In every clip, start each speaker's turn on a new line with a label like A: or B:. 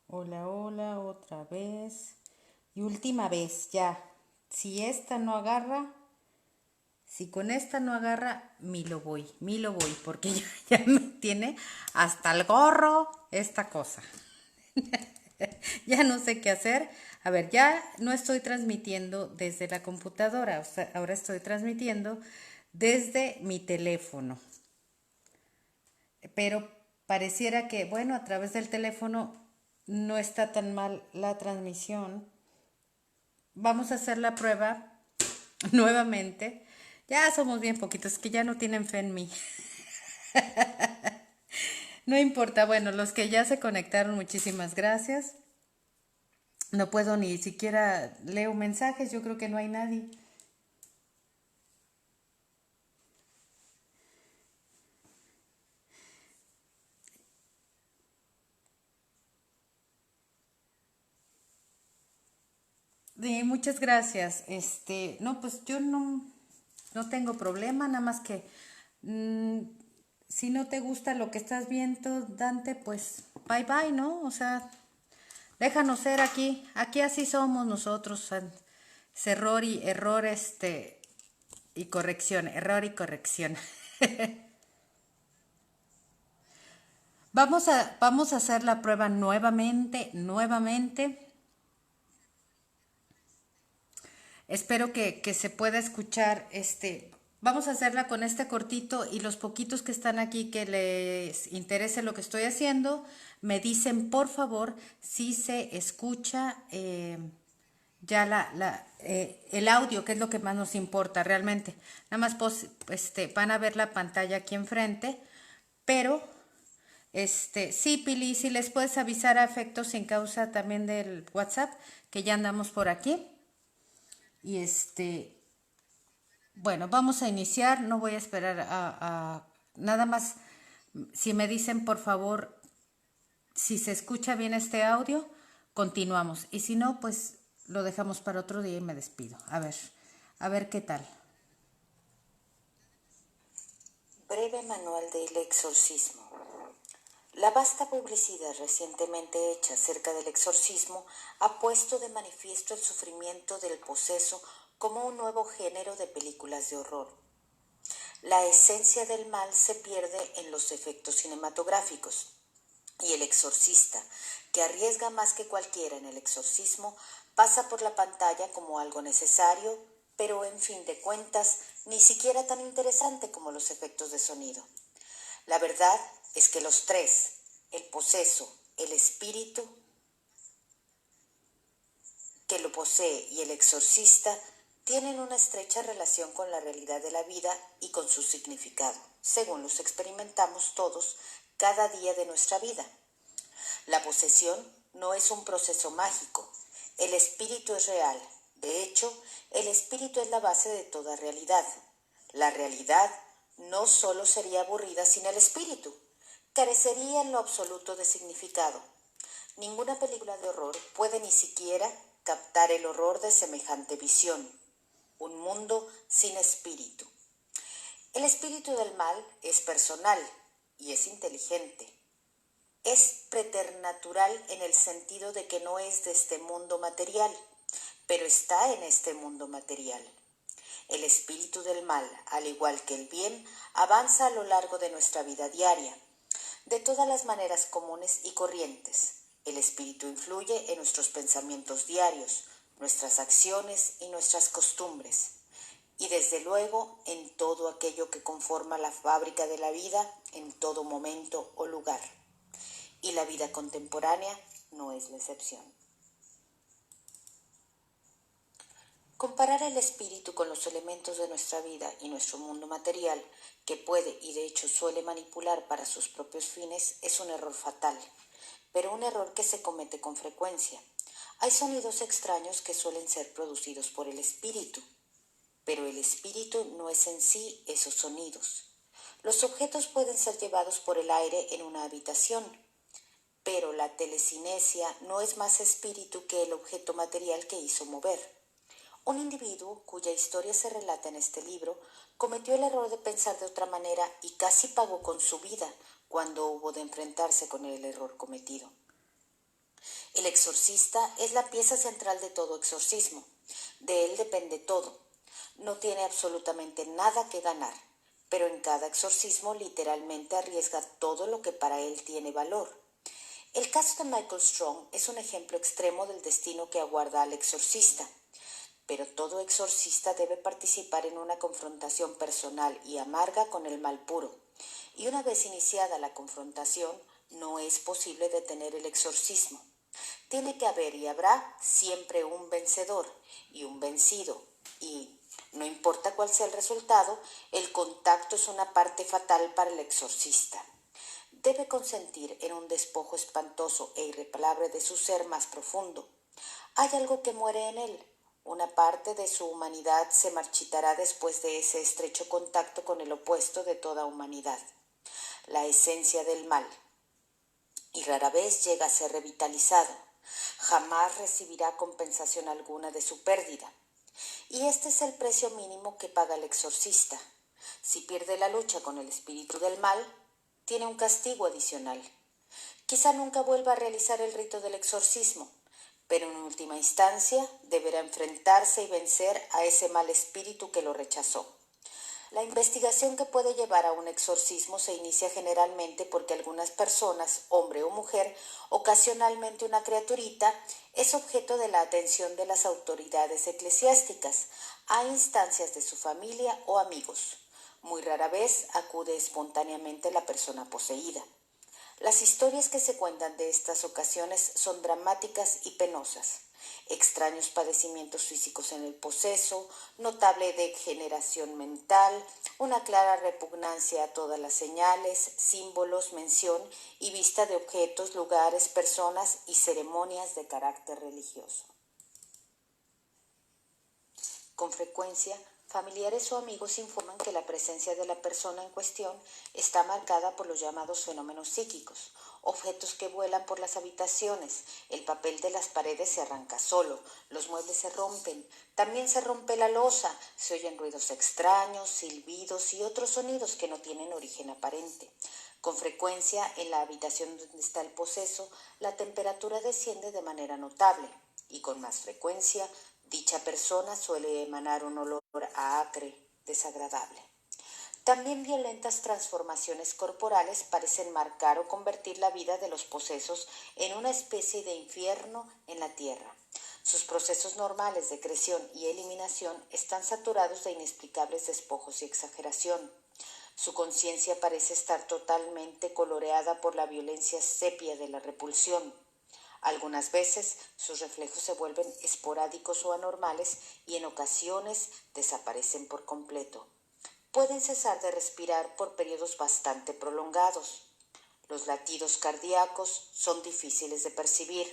A: Hola, hola, otra vez. Y última vez, ya. Si esta no agarra, si con esta no agarra, mi lo voy, porque ya me tiene hasta el gorro esta cosa. Ya no sé qué hacer. A ver, ya no estoy transmitiendo desde la computadora, o sea, ahora estoy transmitiendo desde mi teléfono. Pero pareciera que, bueno, a través del teléfono no está tan mal la transmisión. Vamos a hacer la prueba nuevamente. Ya somos bien poquitos, que ya no tienen fe en mí. No importa, bueno, los que ya se conectaron, muchísimas gracias. No puedo ni siquiera leo mensajes, yo creo que no hay nadie. Muchas gracias. No, pues yo no tengo problema, nada más que mm, si no te gusta lo que estás viendo, Dante, pues bye bye, ¿no? O sea, déjanos ser aquí. Aquí así somos nosotros. Es error y error, y corrección, error y corrección. Vamos a hacer la prueba nuevamente. Espero que se pueda escuchar. Vamos a hacerla con este cortito y los poquitos que están aquí que les interese lo que estoy haciendo, me dicen por favor si se escucha ya el audio, que es lo que más nos importa realmente. Nada más van a ver la pantalla aquí enfrente, pero sí, Pili, si les puedes avisar a efectos sin causa también del WhatsApp, que ya andamos por aquí. Y bueno, vamos a iniciar, no voy a esperar nada más, si me dicen por favor, si se escucha bien este audio, continuamos. Y si no, pues lo dejamos para otro día y me despido. A ver qué tal.
B: Breve manual del exorcismo. La vasta publicidad recientemente hecha acerca del exorcismo ha puesto de manifiesto el sufrimiento del poseso como un nuevo género de películas de horror. La esencia del mal se pierde en los efectos cinematográficos y el exorcista, que arriesga más que cualquiera en el exorcismo, pasa por la pantalla como algo necesario, pero en fin de cuentas ni siquiera tan interesante como los efectos de sonido. La verdad es que los tres, el poseso, el espíritu que lo posee y el exorcista, tienen una estrecha relación con la realidad de la vida y con su significado, según los experimentamos todos cada día de nuestra vida. La posesión no es un proceso mágico, el espíritu es real. De hecho, el espíritu es la base de toda realidad. La realidad no solo sería aburrida sin el espíritu, carecería en lo absoluto de significado. Ninguna película de horror puede ni siquiera captar el horror de semejante visión. Un mundo sin espíritu. El espíritu del mal es personal y es inteligente. Es preternatural en el sentido de que no es de este mundo material, pero está en este mundo material. El espíritu del mal, al igual que el bien, avanza a lo largo de nuestra vida diaria, de todas las maneras comunes y corrientes. El espíritu influye en nuestros pensamientos diarios, nuestras acciones y nuestras costumbres, y desde luego en todo aquello que conforma la fábrica de la vida en todo momento o lugar. Y la vida contemporánea no es la excepción. Comparar el espíritu con los elementos de nuestra vida y nuestro mundo material, que puede y de hecho suele manipular para sus propios fines, es un error fatal, pero un error que se comete con frecuencia. Hay sonidos extraños que suelen ser producidos por el espíritu, pero el espíritu no es en sí esos sonidos. Los objetos pueden ser llevados por el aire en una habitación, pero la telecinesia no es más espíritu que el objeto material que hizo mover. Un individuo, cuya historia se relata en este libro, cometió el error de pensar de otra manera y casi pagó con su vida cuando hubo de enfrentarse con el error cometido. El exorcista es la pieza central de todo exorcismo. De él depende todo. No tiene absolutamente nada que ganar, pero en cada exorcismo literalmente arriesga todo lo que para él tiene valor. El caso de Michael Strong es un ejemplo extremo del destino que aguarda al exorcista. Pero todo exorcista debe participar en una confrontación personal y amarga con el mal puro. Y una vez iniciada la confrontación, no es posible detener el exorcismo. Tiene que haber y habrá siempre un vencedor y un vencido. Y, no importa cuál sea el resultado, el contacto es una parte fatal para el exorcista. Debe consentir en un despojo espantoso e irreparable de su ser más profundo. Hay algo que muere en él. Una parte de su humanidad se marchitará después de ese estrecho contacto con el opuesto de toda humanidad, la esencia del mal. Y rara vez llega a ser revitalizado. Jamás recibirá compensación alguna de su pérdida. Y este es el precio mínimo que paga el exorcista. Si pierde la lucha con el espíritu del mal, tiene un castigo adicional. Quizá nunca vuelva a realizar el rito del exorcismo, pero en última instancia deberá enfrentarse y vencer a ese mal espíritu que lo rechazó. La investigación que puede llevar a un exorcismo se inicia generalmente porque algunas personas, hombre o mujer, ocasionalmente una criaturita, es objeto de la atención de las autoridades eclesiásticas, a instancias de su familia o amigos. Muy rara vez acude espontáneamente la persona poseída. Las historias que se cuentan de estas ocasiones son dramáticas y penosas. Extraños padecimientos físicos en el poseso, notable degeneración mental, una clara repugnancia a todas las señales, símbolos, mención y vista de objetos, lugares, personas y ceremonias de carácter religioso. Con frecuencia, familiares o amigos informan que la presencia de la persona en cuestión está marcada por los llamados fenómenos psíquicos, objetos que vuelan por las habitaciones, el papel de las paredes se arranca solo, los muebles se rompen, también se rompe la losa, se oyen ruidos extraños, silbidos y otros sonidos que no tienen origen aparente. Con frecuencia, en la habitación donde está el poseso, la temperatura desciende de manera notable y con más frecuencia, dicha persona suele emanar un olor a acre, desagradable. También violentas transformaciones corporales parecen marcar o convertir la vida de los posesos en una especie de infierno en la tierra. Sus procesos normales de creación y eliminación están saturados de inexplicables despojos y exageración. Su conciencia parece estar totalmente coloreada por la violencia sepia de la repulsión. Algunas veces sus reflejos se vuelven esporádicos o anormales y en ocasiones desaparecen por completo. Pueden cesar de respirar por periodos bastante prolongados. Los latidos cardíacos son difíciles de percibir.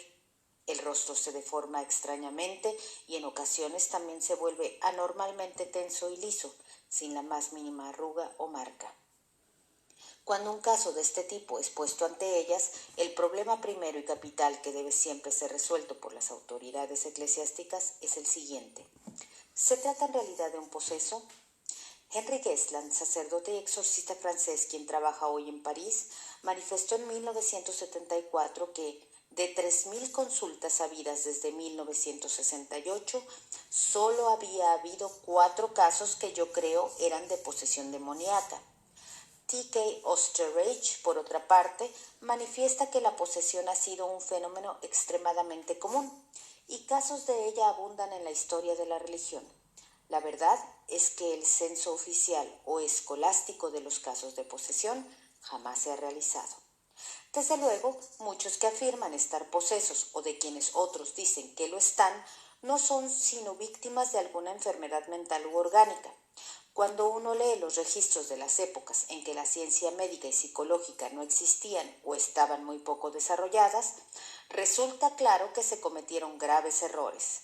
B: El rostro se deforma extrañamente y en ocasiones también se vuelve anormalmente tenso y liso, sin la más mínima arruga o marca. Cuando un caso de este tipo es puesto ante ellas, el problema primero y capital que debe siempre ser resuelto por las autoridades eclesiásticas es el siguiente. ¿Se trata en realidad de un poseso? Henry Gesland, sacerdote y exorcista francés quien trabaja hoy en París, manifestó en 1974 que de 3.000 consultas habidas desde 1968, solo había habido 4 casos que yo creo eran de posesión demoníaca. T.K. Osterreich, por otra parte, manifiesta que la posesión ha sido un fenómeno extremadamente común y casos de ella abundan en la historia de la religión. La verdad es que el censo oficial o escolástico de los casos de posesión jamás se ha realizado. Desde luego, muchos que afirman estar posesos o de quienes otros dicen que lo están, no son sino víctimas de alguna enfermedad mental u orgánica. Cuando uno lee los registros de las épocas en que la ciencia médica y psicológica no existían o estaban muy poco desarrolladas, resulta claro que se cometieron graves errores.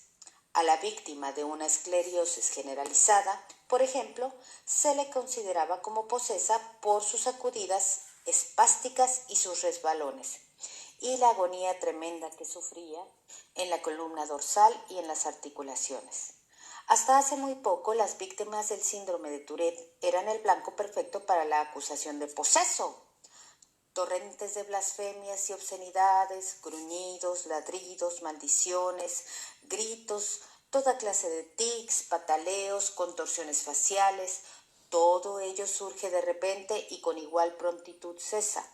B: A la víctima de una esclerosis generalizada, por ejemplo, se le consideraba como posesa por sus sacudidas espásticas y sus resbalones, y la agonía tremenda que sufría en la columna dorsal y en las articulaciones. Hasta hace muy poco, las víctimas del síndrome de Tourette eran el blanco perfecto para la acusación de poseso. Torrentes de blasfemias y obscenidades, gruñidos, ladridos, maldiciones, gritos, toda clase de tics, pataleos, contorsiones faciales, todo ello surge de repente y con igual prontitud cesa.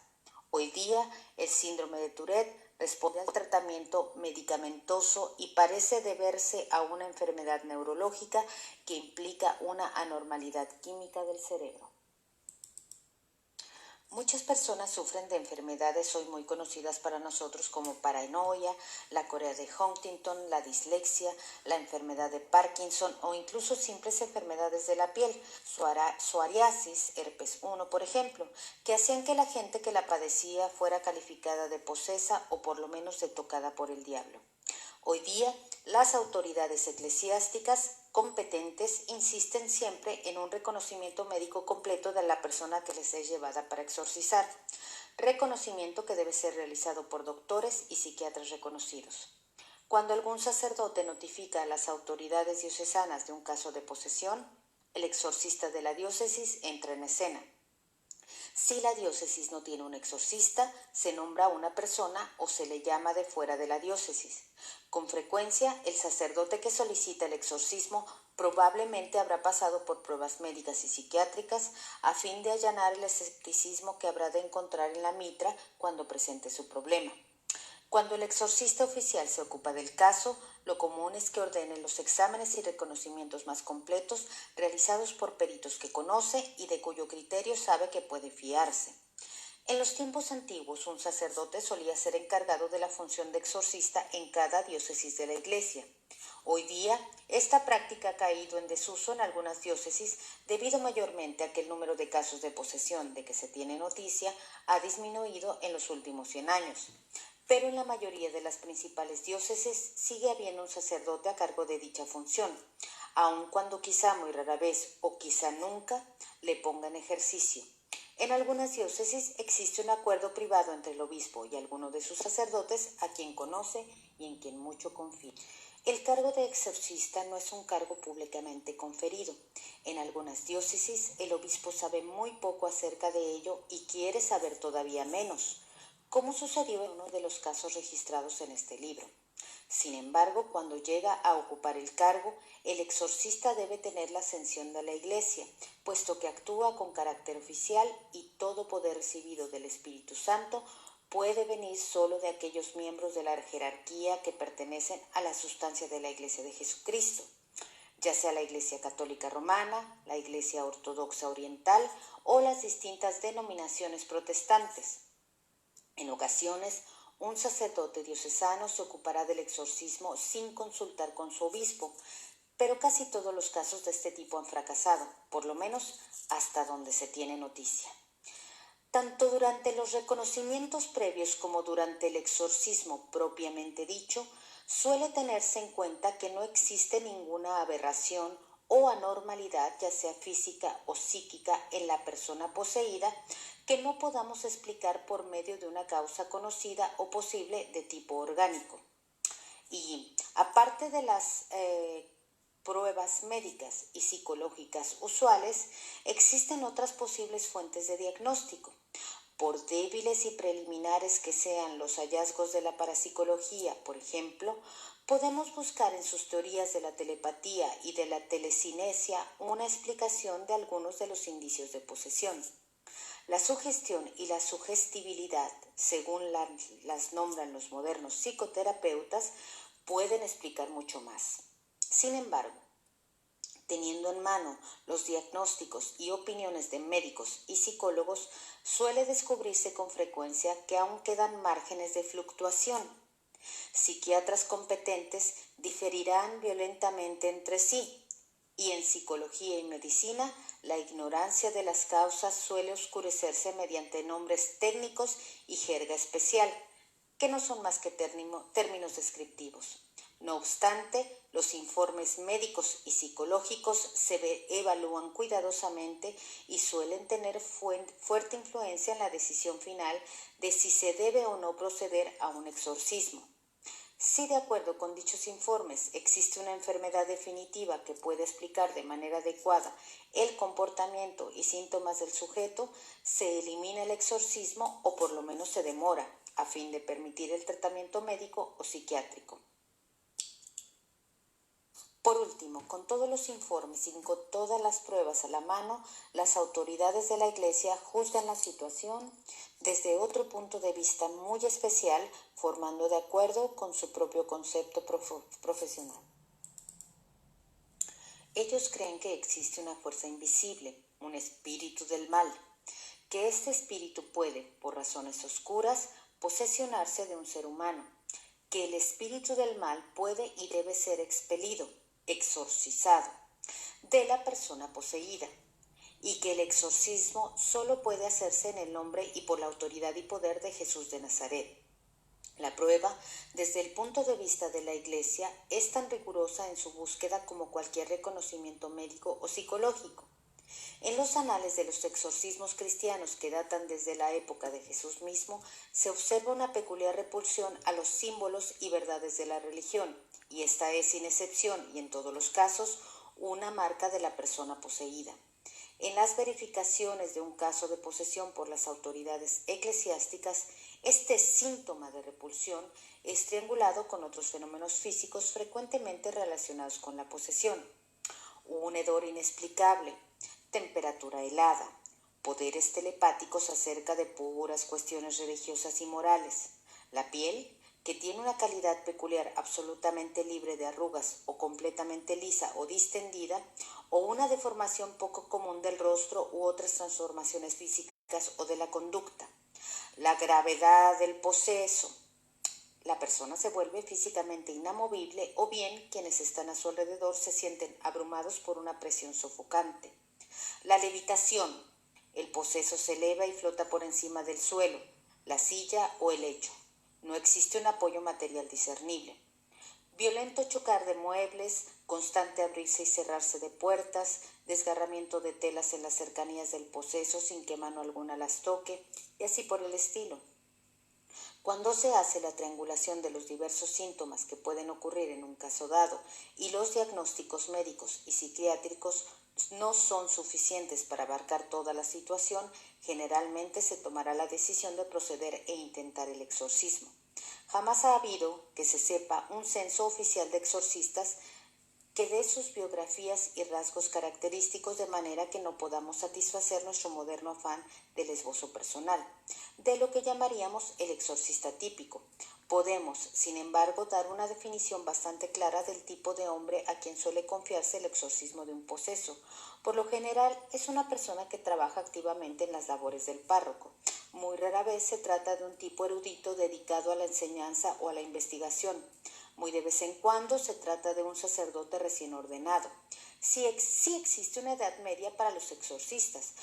B: Hoy día, el síndrome de Tourette responde al tratamiento medicamentoso y parece deberse a una enfermedad neurológica que implica una anormalidad química del cerebro. Muchas personas sufren de enfermedades hoy muy conocidas para nosotros como paranoia, la corea de Huntington, la dislexia, la enfermedad de Parkinson o incluso simples enfermedades de la piel, psoriasis, herpes 1 por ejemplo, que hacían que la gente que la padecía fuera calificada de posesa o por lo menos de tocada por el diablo. Hoy día, las autoridades eclesiásticas competentes insisten siempre en un reconocimiento médico completo de la persona que les es llevada para exorcizar, reconocimiento que debe ser realizado por doctores y psiquiatras reconocidos. Cuando algún sacerdote notifica a las autoridades diocesanas de un caso de posesión, el exorcista de la diócesis entra en escena. Si la diócesis no tiene un exorcista, se nombra a una persona o se le llama de fuera de la diócesis. Con frecuencia, el sacerdote que solicita el exorcismo probablemente habrá pasado por pruebas médicas y psiquiátricas a fin de allanar el escepticismo que habrá de encontrar en la mitra cuando presente su problema. Cuando el exorcista oficial se ocupa del caso, lo común es que ordene los exámenes y reconocimientos más completos realizados por peritos que conoce y de cuyo criterio sabe que puede fiarse. En los tiempos antiguos, un sacerdote solía ser encargado de la función de exorcista en cada diócesis de la Iglesia. Hoy día, esta práctica ha caído en desuso en algunas diócesis debido mayormente a que el número de casos de posesión de que se tiene noticia ha disminuido en los últimos 100 años. Pero en la mayoría de las principales diócesis sigue habiendo un sacerdote a cargo de dicha función, aun cuando quizá muy rara vez o quizá nunca le ponga en ejercicio. En algunas diócesis existe un acuerdo privado entre el obispo y alguno de sus sacerdotes a quien conoce y en quien mucho confía. El cargo de exorcista no es un cargo públicamente conferido. En algunas diócesis el obispo sabe muy poco acerca de ello y quiere saber todavía menos, como sucedió en uno de los casos registrados en este libro. Sin embargo, cuando llega a ocupar el cargo, el exorcista debe tener la ascensión de la Iglesia, puesto que actúa con carácter oficial y todo poder recibido del Espíritu Santo puede venir solo de aquellos miembros de la jerarquía que pertenecen a la sustancia de la Iglesia de Jesucristo, ya sea la Iglesia Católica Romana, la Iglesia Ortodoxa Oriental o las distintas denominaciones protestantes. En ocasiones, un sacerdote diocesano se ocupará del exorcismo sin consultar con su obispo, pero casi todos los casos de este tipo han fracasado, por lo menos hasta donde se tiene noticia. Tanto durante los reconocimientos previos como durante el exorcismo propiamente dicho, suele tenerse en cuenta que no existe ninguna aberración o anormalidad, ya sea física o psíquica, en la persona poseída, que no podamos explicar por medio de una causa conocida o posible de tipo orgánico. Y aparte de las pruebas médicas y psicológicas usuales, existen otras posibles fuentes de diagnóstico. Por débiles y preliminares que sean los hallazgos de la parapsicología, por ejemplo, podemos buscar en sus teorías de la telepatía y de la telecinesia una explicación de algunos de los indicios de posesión. La sugestión y la sugestibilidad, según las nombran los modernos psicoterapeutas, pueden explicar mucho más. Sin embargo, teniendo en mano los diagnósticos y opiniones de médicos y psicólogos, suele descubrirse con frecuencia que aún quedan márgenes de fluctuación. Psiquiatras competentes diferirán violentamente entre sí, y en psicología y medicina la ignorancia de las causas suele oscurecerse mediante nombres técnicos y jerga especial, que no son más que términos descriptivos. No obstante, los informes médicos y psicológicos se evalúan cuidadosamente y suelen tener fuerte influencia en la decisión final de si se debe o no proceder a un exorcismo. Si de acuerdo con dichos informes existe una enfermedad definitiva que puede explicar de manera adecuada el comportamiento y síntomas del sujeto, se elimina el exorcismo o por lo menos se demora, a fin de permitir el tratamiento médico o psiquiátrico. Por último, con todos los informes y con todas las pruebas a la mano, las autoridades de la Iglesia juzgan la situación desde otro punto de vista muy especial, formando de acuerdo con su propio concepto profesional. Ellos creen que existe una fuerza invisible, un espíritu del mal, que este espíritu puede, por razones oscuras, posesionarse de un ser humano, que el espíritu del mal puede y debe ser expelido, exorcizado, de la persona poseída, y que el exorcismo solo puede hacerse en el nombre y por la autoridad y poder de Jesús de Nazaret. La prueba, desde el punto de vista de la Iglesia, es tan rigurosa en su búsqueda como cualquier reconocimiento médico o psicológico. En los anales de los exorcismos cristianos que datan desde la época de Jesús mismo, se observa una peculiar repulsión a los símbolos y verdades de la religión, y esta es sin excepción y en todos los casos una marca de la persona poseída. En las verificaciones de un caso de posesión por las autoridades eclesiásticas, este síntoma de repulsión es triangulado con otros fenómenos físicos frecuentemente relacionados con la posesión. Un hedor inexplicable, temperatura helada, poderes telepáticos acerca de puras cuestiones religiosas y morales, la piel, que tiene una calidad peculiar absolutamente libre de arrugas o completamente lisa o distendida, o una deformación poco común del rostro u otras transformaciones físicas o de la conducta, la gravedad del poseso. La persona se vuelve físicamente inamovible o bien quienes están a su alrededor se sienten abrumados por una presión sofocante. La levitación. El poseso se eleva y flota por encima del suelo, la silla o el lecho. No existe un apoyo material discernible. Violento chocar de muebles, constante abrirse y cerrarse de puertas, desgarramiento de telas en las cercanías del poseso sin que mano alguna las toque, y así por el estilo. Cuando se hace la triangulación de los diversos síntomas que pueden ocurrir en un caso dado y los diagnósticos médicos y psiquiátricos no son suficientes para abarcar toda la situación, generalmente se tomará la decisión de proceder e intentar el exorcismo. Jamás ha habido, que se sepa, un censo oficial de exorcistas que dé sus biografías y rasgos característicos de manera que no podamos satisfacer nuestro moderno afán del esbozo personal, de lo que llamaríamos el exorcista típico. Podemos, sin embargo, dar una definición bastante clara del tipo de hombre a quien suele confiarse el exorcismo de un poseso. Por lo general, es una persona que trabaja activamente en las labores del párroco. Muy rara vez se trata de un tipo erudito dedicado a la enseñanza o a la investigación. Muy de vez en cuando se trata de un sacerdote recién ordenado. Sí existe una edad media para los exorcistas,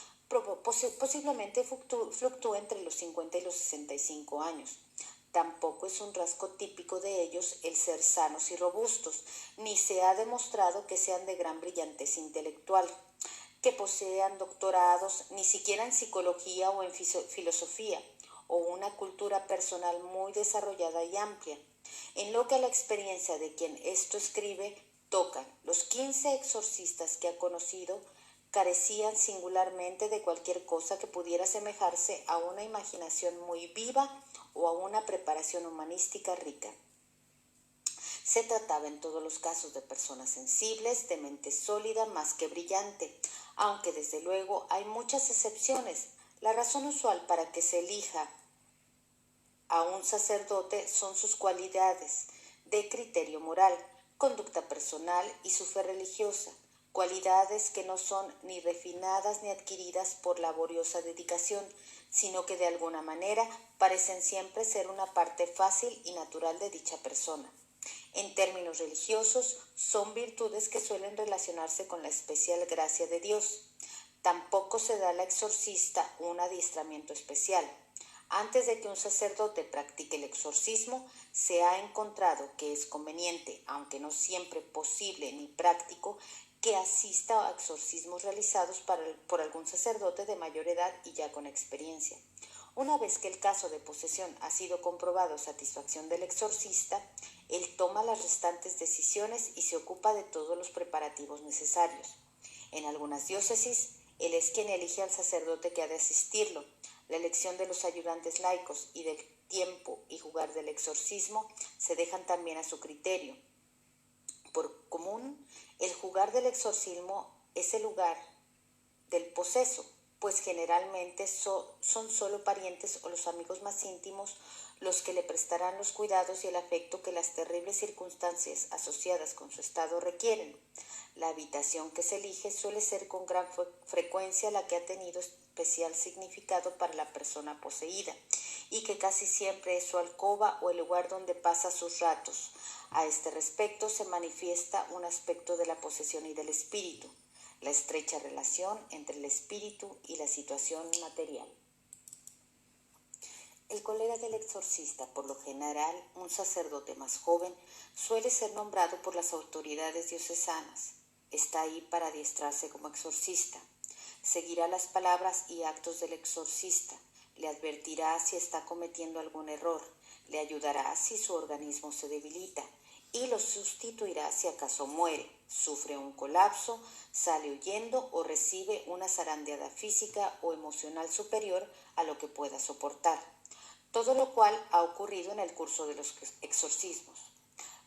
B: posiblemente fluctúa entre los 50 y los 65 años. Tampoco es un rasgo típico de ellos el ser sanos y robustos, ni se ha demostrado que sean de gran brillantez intelectual, que posean doctorados, ni siquiera en psicología o en filosofía, o una cultura personal muy desarrollada y amplia. En lo que a la experiencia de quien esto escribe tocan, los 15 exorcistas que ha conocido carecían singularmente de cualquier cosa que pudiera asemejarse a una imaginación muy viva o a una preparación humanística rica. Se trataba en todos los casos de personas sensibles, de mente sólida más que brillante, aunque desde luego hay muchas excepciones. La razón usual para que se elija a un sacerdote son sus cualidades de criterio moral, conducta personal y su fe religiosa, cualidades que no son ni refinadas ni adquiridas por laboriosa dedicación, sino que de alguna manera parecen siempre ser una parte fácil y natural de dicha persona. En términos religiosos, son virtudes que suelen relacionarse con la especial gracia de Dios. Tampoco se da al exorcista un adiestramiento especial. Antes de que un sacerdote practique el exorcismo, se ha encontrado que es conveniente, aunque no siempre posible ni práctico, que asista a exorcismos realizados por algún sacerdote de mayor edad y ya con experiencia. Una vez que el caso de posesión ha sido comprobado a satisfacción del exorcista, él toma las restantes decisiones y se ocupa de todos los preparativos necesarios. En algunas diócesis, él es quien elige al sacerdote que ha de asistirlo. La elección de los ayudantes laicos y del tiempo y lugar del exorcismo se dejan también a su criterio. Por común, el lugar del exorcismo es el lugar del poseso, pues generalmente son solo parientes o los amigos más íntimos los que le prestarán los cuidados y el afecto que las terribles circunstancias asociadas con su estado requieren. La habitación que se elige suele ser con gran frecuencia la que ha tenido especial significado para la persona poseída y que casi siempre es su alcoba o el lugar donde pasa sus ratos. A este respecto se manifiesta un aspecto de la posesión y del espíritu, la estrecha relación entre el espíritu y la situación material. El colega del exorcista, por lo general un sacerdote más joven, suele ser nombrado por las autoridades diocesanas. Está ahí para adiestrarse como exorcista. Seguirá las palabras y actos del exorcista, le advertirá si está cometiendo algún error, le ayudará si su organismo se debilita y lo sustituirá si acaso muere, sufre un colapso, sale huyendo o recibe una zarandeada física o emocional superior a lo que pueda soportar. Todo lo cual ha ocurrido en el curso de los exorcismos.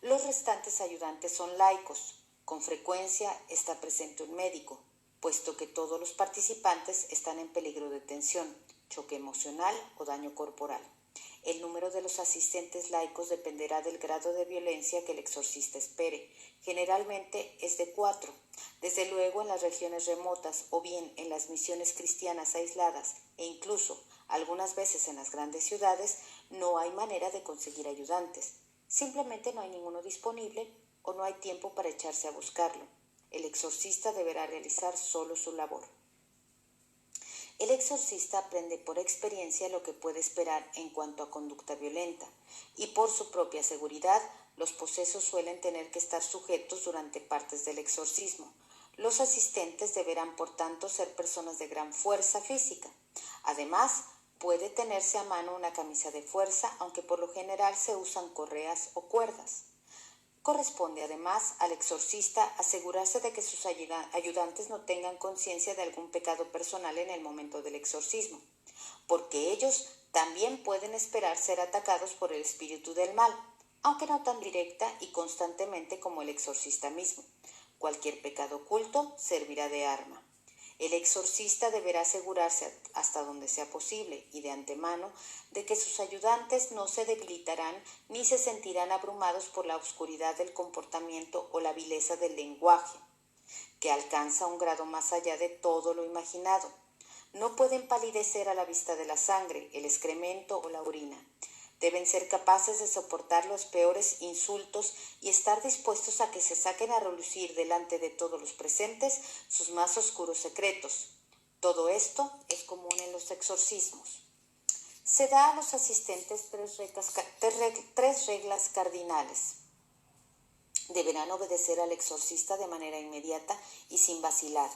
B: Los restantes ayudantes son laicos. Con frecuencia está presente un médico, puesto que todos los participantes están en peligro de tensión, choque emocional o daño corporal. El número de los asistentes laicos dependerá del grado de violencia que el exorcista espere. Generalmente es de 4. Desde luego en las regiones remotas o bien en las misiones cristianas aisladas e incluso algunas veces en las grandes ciudades no hay manera de conseguir ayudantes. Simplemente no hay ninguno disponible o no hay tiempo para echarse a buscarlo. El exorcista deberá realizar solo su labor. El exorcista aprende por experiencia lo que puede esperar en cuanto a conducta violenta y por su propia seguridad los posesos suelen tener que estar sujetos durante partes del exorcismo. Los asistentes deberán por tanto ser personas de gran fuerza física. Además, puede tenerse a mano una camisa de fuerza, aunque por lo general se usan correas o cuerdas. Corresponde además al exorcista asegurarse de que sus ayudantes no tengan conciencia de algún pecado personal en el momento del exorcismo, porque ellos también pueden esperar ser atacados por el espíritu del mal, aunque no tan directa y constantemente como el exorcista mismo. Cualquier pecado oculto servirá de arma. El exorcista deberá asegurarse hasta donde sea posible y de antemano de que sus ayudantes no se debilitarán ni se sentirán abrumados por la oscuridad del comportamiento o la vileza del lenguaje, que alcanza un grado más allá de todo lo imaginado. No pueden palidecer a la vista de la sangre, el excremento o la orina. Deben ser capaces de soportar los peores insultos y estar dispuestos a que se saquen a relucir delante de todos los presentes sus más oscuros secretos. Todo esto es común en los exorcismos. Se da a los asistentes tres reglas cardinales. Deberán obedecer al exorcista de manera inmediata y sin vacilar,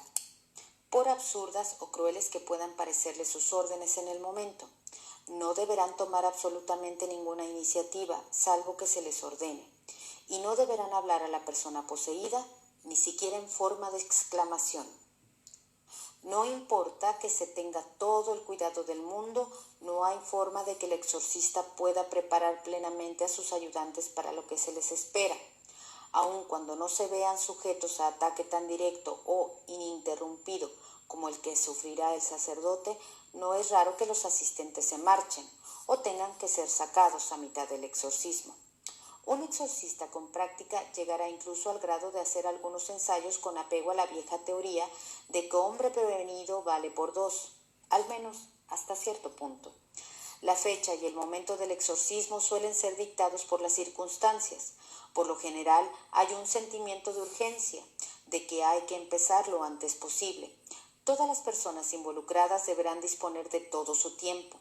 B: por absurdas o crueles que puedan parecerles sus órdenes en el momento. No deberán tomar absolutamente ninguna iniciativa, salvo que se les ordene, y no deberán hablar a la persona poseída, ni siquiera en forma de exclamación. No importa que se tenga todo el cuidado del mundo, no hay forma de que el exorcista pueda preparar plenamente a sus ayudantes para lo que se les espera. Aun cuando no se vean sujetos a ataque tan directo o ininterrumpido como el que sufrirá el sacerdote, no es raro que los asistentes se marchen o tengan que ser sacados a mitad del exorcismo. Un exorcista con práctica llegará incluso al grado de hacer algunos ensayos con apego a la vieja teoría de que hombre prevenido vale por 2, al menos hasta cierto punto. La fecha y el momento del exorcismo suelen ser dictados por las circunstancias. Por lo general hay un sentimiento de urgencia, de que hay que empezar lo antes posible. Todas las personas involucradas deberán disponer de todo su tiempo.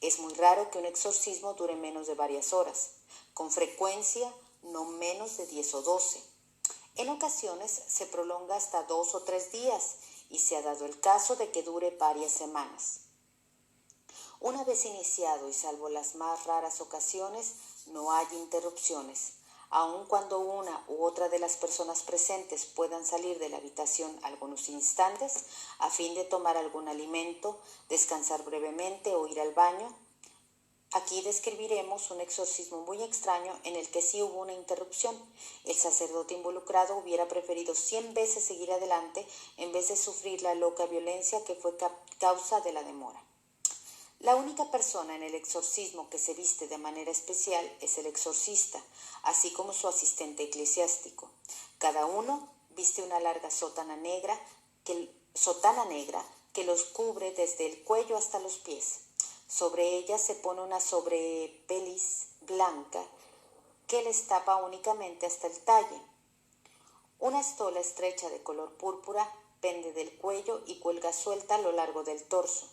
B: Es muy raro que un exorcismo dure menos de varias horas, con frecuencia no menos de 10 o 12. En ocasiones se prolonga hasta 2 o 3 días y se ha dado el caso de que dure varias semanas. Una vez iniciado y salvo las más raras ocasiones, no hay interrupciones. Aun cuando una u otra de las personas presentes puedan salir de la habitación algunos instantes a fin de tomar algún alimento, descansar brevemente o ir al baño, aquí describiremos un exorcismo muy extraño en el que sí hubo una interrupción. El sacerdote involucrado hubiera preferido 100 veces seguir adelante en vez de sufrir la loca violencia que fue causa de la demora. La única persona en el exorcismo que se viste de manera especial es el exorcista, así como su asistente eclesiástico. Cada uno viste una larga sotana negra que los cubre desde el cuello hasta los pies. Sobre ella se pone una sobrepelis blanca que les tapa únicamente hasta el talle. Una estola estrecha de color púrpura pende del cuello y cuelga suelta a lo largo del torso.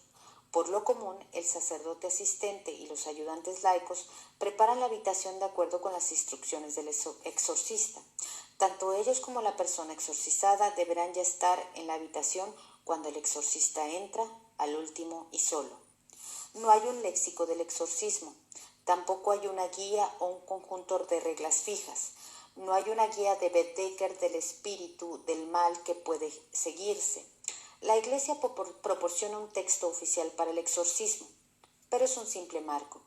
B: Por lo común, el sacerdote asistente y los ayudantes laicos preparan la habitación de acuerdo con las instrucciones del exorcista. Tanto ellos como la persona exorcizada deberán ya estar en la habitación cuando el exorcista entra, al último y solo. No hay un léxico del exorcismo, tampoco hay una guía o un conjunto de reglas fijas. No hay una guía de Bedecker del espíritu del mal que puede seguirse. La Iglesia proporciona un texto oficial para el exorcismo, pero es un simple marco.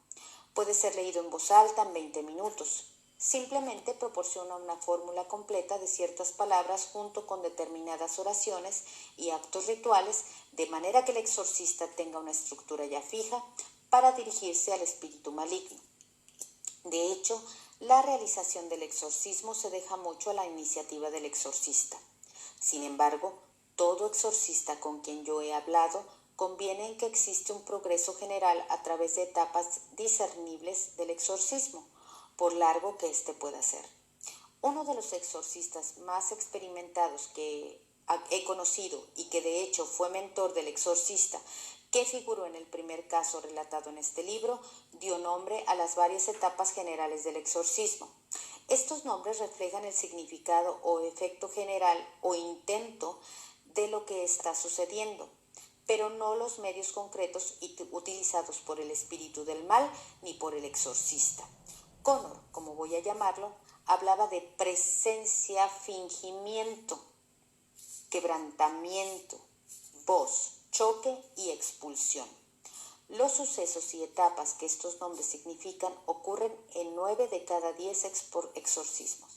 B: Puede ser leído en voz alta en 20 minutos. Simplemente proporciona una fórmula completa de ciertas palabras junto con determinadas oraciones y actos rituales, de manera que el exorcista tenga una estructura ya fija para dirigirse al espíritu maligno. De hecho, la realización del exorcismo se deja mucho a la iniciativa del exorcista. Sin embargo, todo exorcista con quien yo he hablado conviene en que existe un progreso general a través de etapas discernibles del exorcismo, por largo que éste pueda ser. Uno de los exorcistas más experimentados que he conocido y que de hecho fue mentor del exorcista que figuró en el primer caso relatado en este libro, dio nombre a las varias etapas generales del exorcismo. Estos nombres reflejan el significado o efecto general o intento de lo que está sucediendo, pero no los medios concretos utilizados por el espíritu del mal ni por el exorcista. Connor, como voy a llamarlo, hablaba de presencia, fingimiento, quebrantamiento, voz, choque y expulsión. Los sucesos y etapas que estos nombres significan ocurren en 9 de cada 10 exorcismos.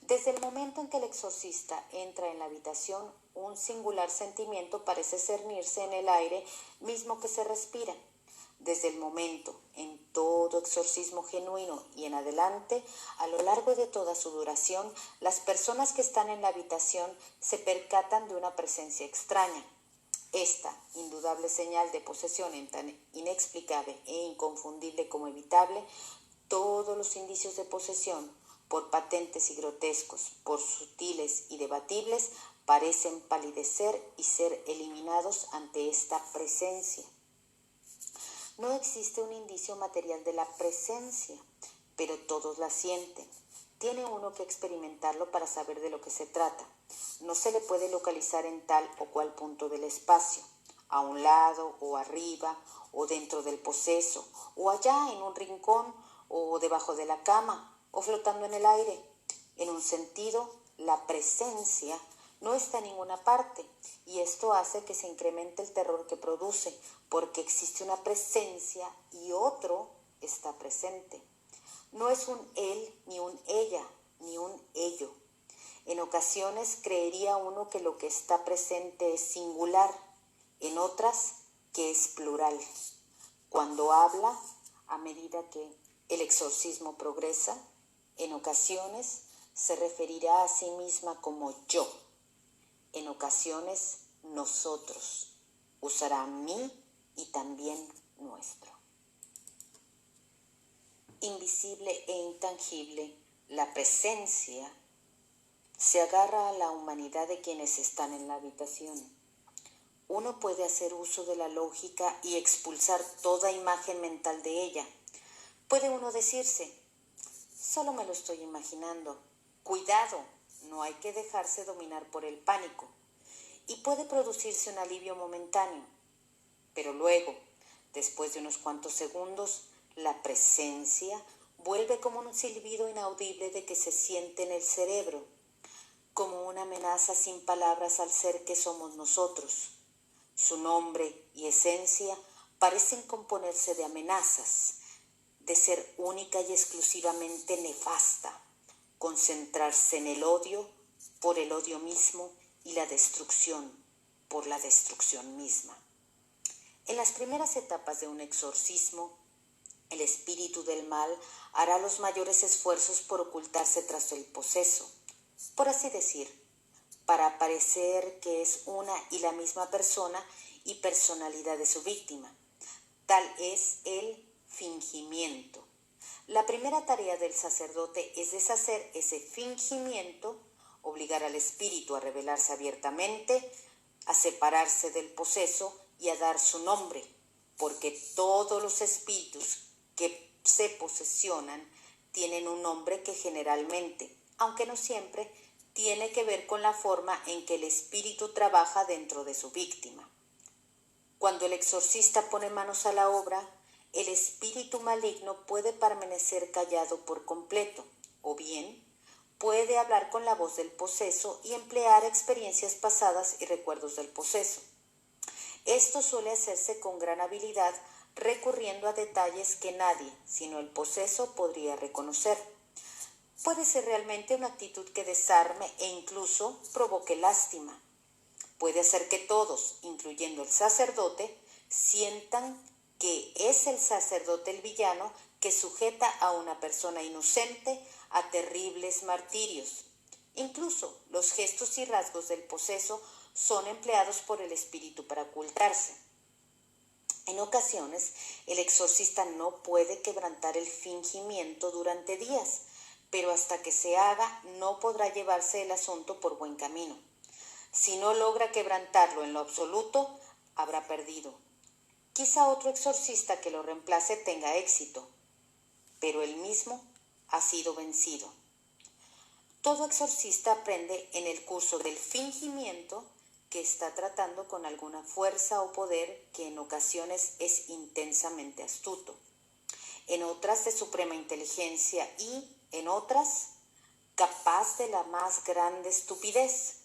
B: Desde el momento en que el exorcista entra en la habitación, un singular sentimiento parece cernirse en el aire mismo que se respira. Desde el momento, en todo exorcismo genuino y en adelante, a lo largo de toda su duración, las personas que están en la habitación se percatan de una presencia extraña. Esta indudable señal de posesión tan inexplicable e inconfundible como evitable, todos los indicios de posesión, por patentes y grotescos, por sutiles y debatibles, parecen palidecer y ser eliminados ante esta presencia. No existe un indicio material de la presencia, pero todos la sienten. Tiene uno que experimentarlo para saber de lo que se trata. No se le puede localizar en tal o cual punto del espacio, a un lado o arriba o dentro del poseso, o allá en un rincón o debajo de la cama o flotando en el aire. En un sentido, la presencia no está en ninguna parte y esto hace que se incremente el terror que produce, porque existe una presencia y otro está presente. No es un él, ni un ella, ni un ello. En ocasiones creería uno que lo que está presente es singular, en otras que es plural. Cuando habla, a medida que el exorcismo progresa, en ocasiones se referirá a sí misma como yo. En ocasiones nosotros. Usará mí y también nuestro. Invisible e intangible, la presencia se agarra a la humanidad de quienes están en la habitación. uno puede hacer uso de la lógica y expulsar toda imagen mental de ella. Puede uno decirse, solo me lo estoy imaginando. Cuidado, no hay que dejarse dominar por el pánico. Y puede producirse un alivio momentáneo. Pero luego, después de unos cuantos segundos, la presencia vuelve como un silbido inaudible de que se siente en el cerebro, como una amenaza sin palabras al ser que somos nosotros. Su nombre y esencia parecen componerse de amenazas, de ser única y exclusivamente nefasta, concentrarse en el odio por el odio mismo y la destrucción por la destrucción misma. En las primeras etapas de un exorcismo, el espíritu del mal hará los mayores esfuerzos por ocultarse tras el poseso, por así decir, para parecer que es una y la misma persona y personalidad de su víctima. Tal es el fingimiento. La primera tarea del sacerdote es deshacer ese fingimiento, obligar al espíritu a revelarse abiertamente, a separarse del poseso y a dar su nombre, porque todos los espíritus que se posesionan tienen un nombre que generalmente, aunque no siempre, tiene que ver con la forma en que el espíritu trabaja dentro de su víctima. Cuando el exorcista pone manos a la obra, el espíritu maligno puede permanecer callado por completo, o bien puede hablar con la voz del poseso y emplear experiencias pasadas y recuerdos del poseso. Esto suele hacerse con gran habilidad, recurriendo a detalles que nadie, sino el poseso, podría reconocer. Puede ser realmente una actitud que desarme e incluso provoque lástima. Puede hacer que todos, incluyendo el sacerdote, sientan que es el sacerdote el villano que sujeta a una persona inocente a terribles martirios. Incluso los gestos y rasgos del poseso son empleados por el espíritu para ocultarse. En ocasiones, el exorcista no puede quebrantar el fingimiento durante días, pero hasta que se haga no podrá llevarse el asunto por buen camino. Si no logra quebrantarlo en lo absoluto, habrá perdido. Quizá otro exorcista que lo reemplace tenga éxito, pero él mismo ha sido vencido. Todo exorcista aprende en el curso del fingimiento que está tratando con alguna fuerza o poder que en ocasiones es intensamente astuto, en otras de suprema inteligencia y, en otras, capaz de la más grande estupidez,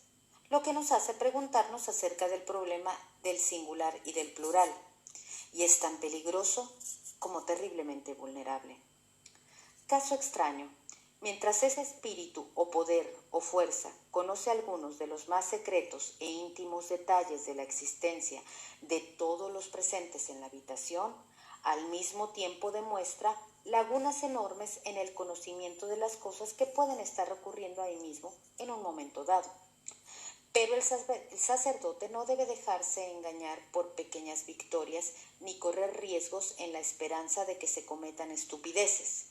B: lo que nos hace preguntarnos acerca del problema del singular y del plural, y es tan peligroso como terriblemente vulnerable. Caso extraño. Mientras ese espíritu o poder o fuerza conoce algunos de los más secretos e íntimos detalles de la existencia de todos los presentes en la habitación, al mismo tiempo demuestra lagunas enormes en el conocimiento de las cosas que pueden estar ocurriendo ahí mismo en un momento dado. Pero el sacerdote no debe dejarse engañar por pequeñas victorias ni correr riesgos en la esperanza de que se cometan estupideces.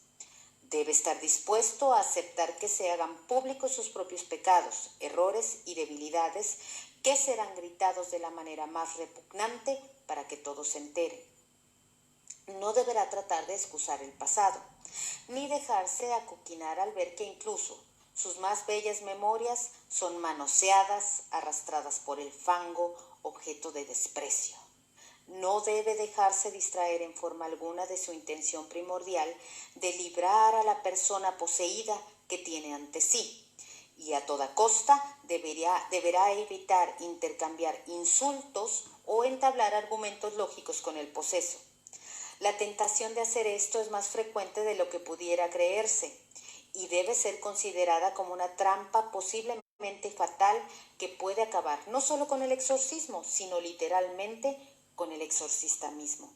B: Debe estar dispuesto a aceptar que se hagan públicos sus propios pecados, errores y debilidades que serán gritados de la manera más repugnante para que todos se enteren. No deberá tratar de excusar el pasado, ni dejarse acoquinar al ver que incluso sus más bellas memorias son manoseadas, arrastradas por el fango, objeto de desprecio. No debe dejarse distraer en forma alguna de su intención primordial de librar a la persona poseída que tiene ante sí, y a toda costa deberá evitar intercambiar insultos o entablar argumentos lógicos con el poseso. La tentación de hacer esto es más frecuente de lo que pudiera creerse y debe ser considerada como una trampa posiblemente fatal que puede acabar no solo con el exorcismo, sino literalmente con el exorcista mismo.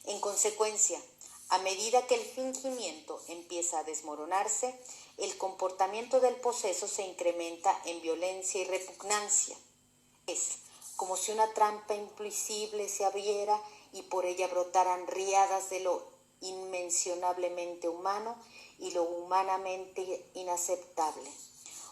B: En consecuencia, a medida que el fingimiento empieza a desmoronarse, el comportamiento del poseso se incrementa en violencia y repugnancia. Es como si una trampa invisible se abriera y por ella brotaran riadas de lo inmencionablemente humano y lo humanamente inaceptable.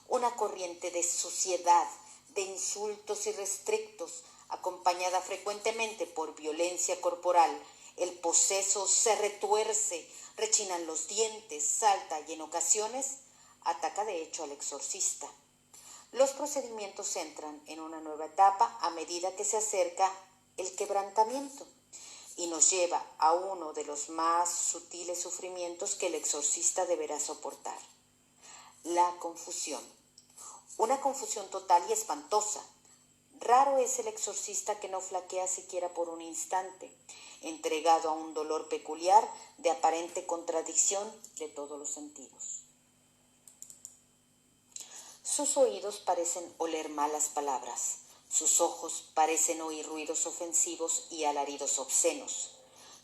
B: Una corriente de suciedad, de insultos irrestrictos, acompañada frecuentemente por violencia corporal, el poseso se retuerce, rechinan los dientes, salta y en ocasiones ataca de hecho al exorcista. Los procedimientos entran en una nueva etapa a medida que se acerca el quebrantamiento y nos lleva a uno de los más sutiles sufrimientos que el exorcista deberá soportar: la confusión. Una confusión total y espantosa. Raro es el exorcista que no flaquea siquiera por un instante, entregado a un dolor peculiar de aparente contradicción de todos los sentidos. Sus oídos parecen oler malas palabras, sus ojos parecen oír ruidos ofensivos y alaridos obscenos,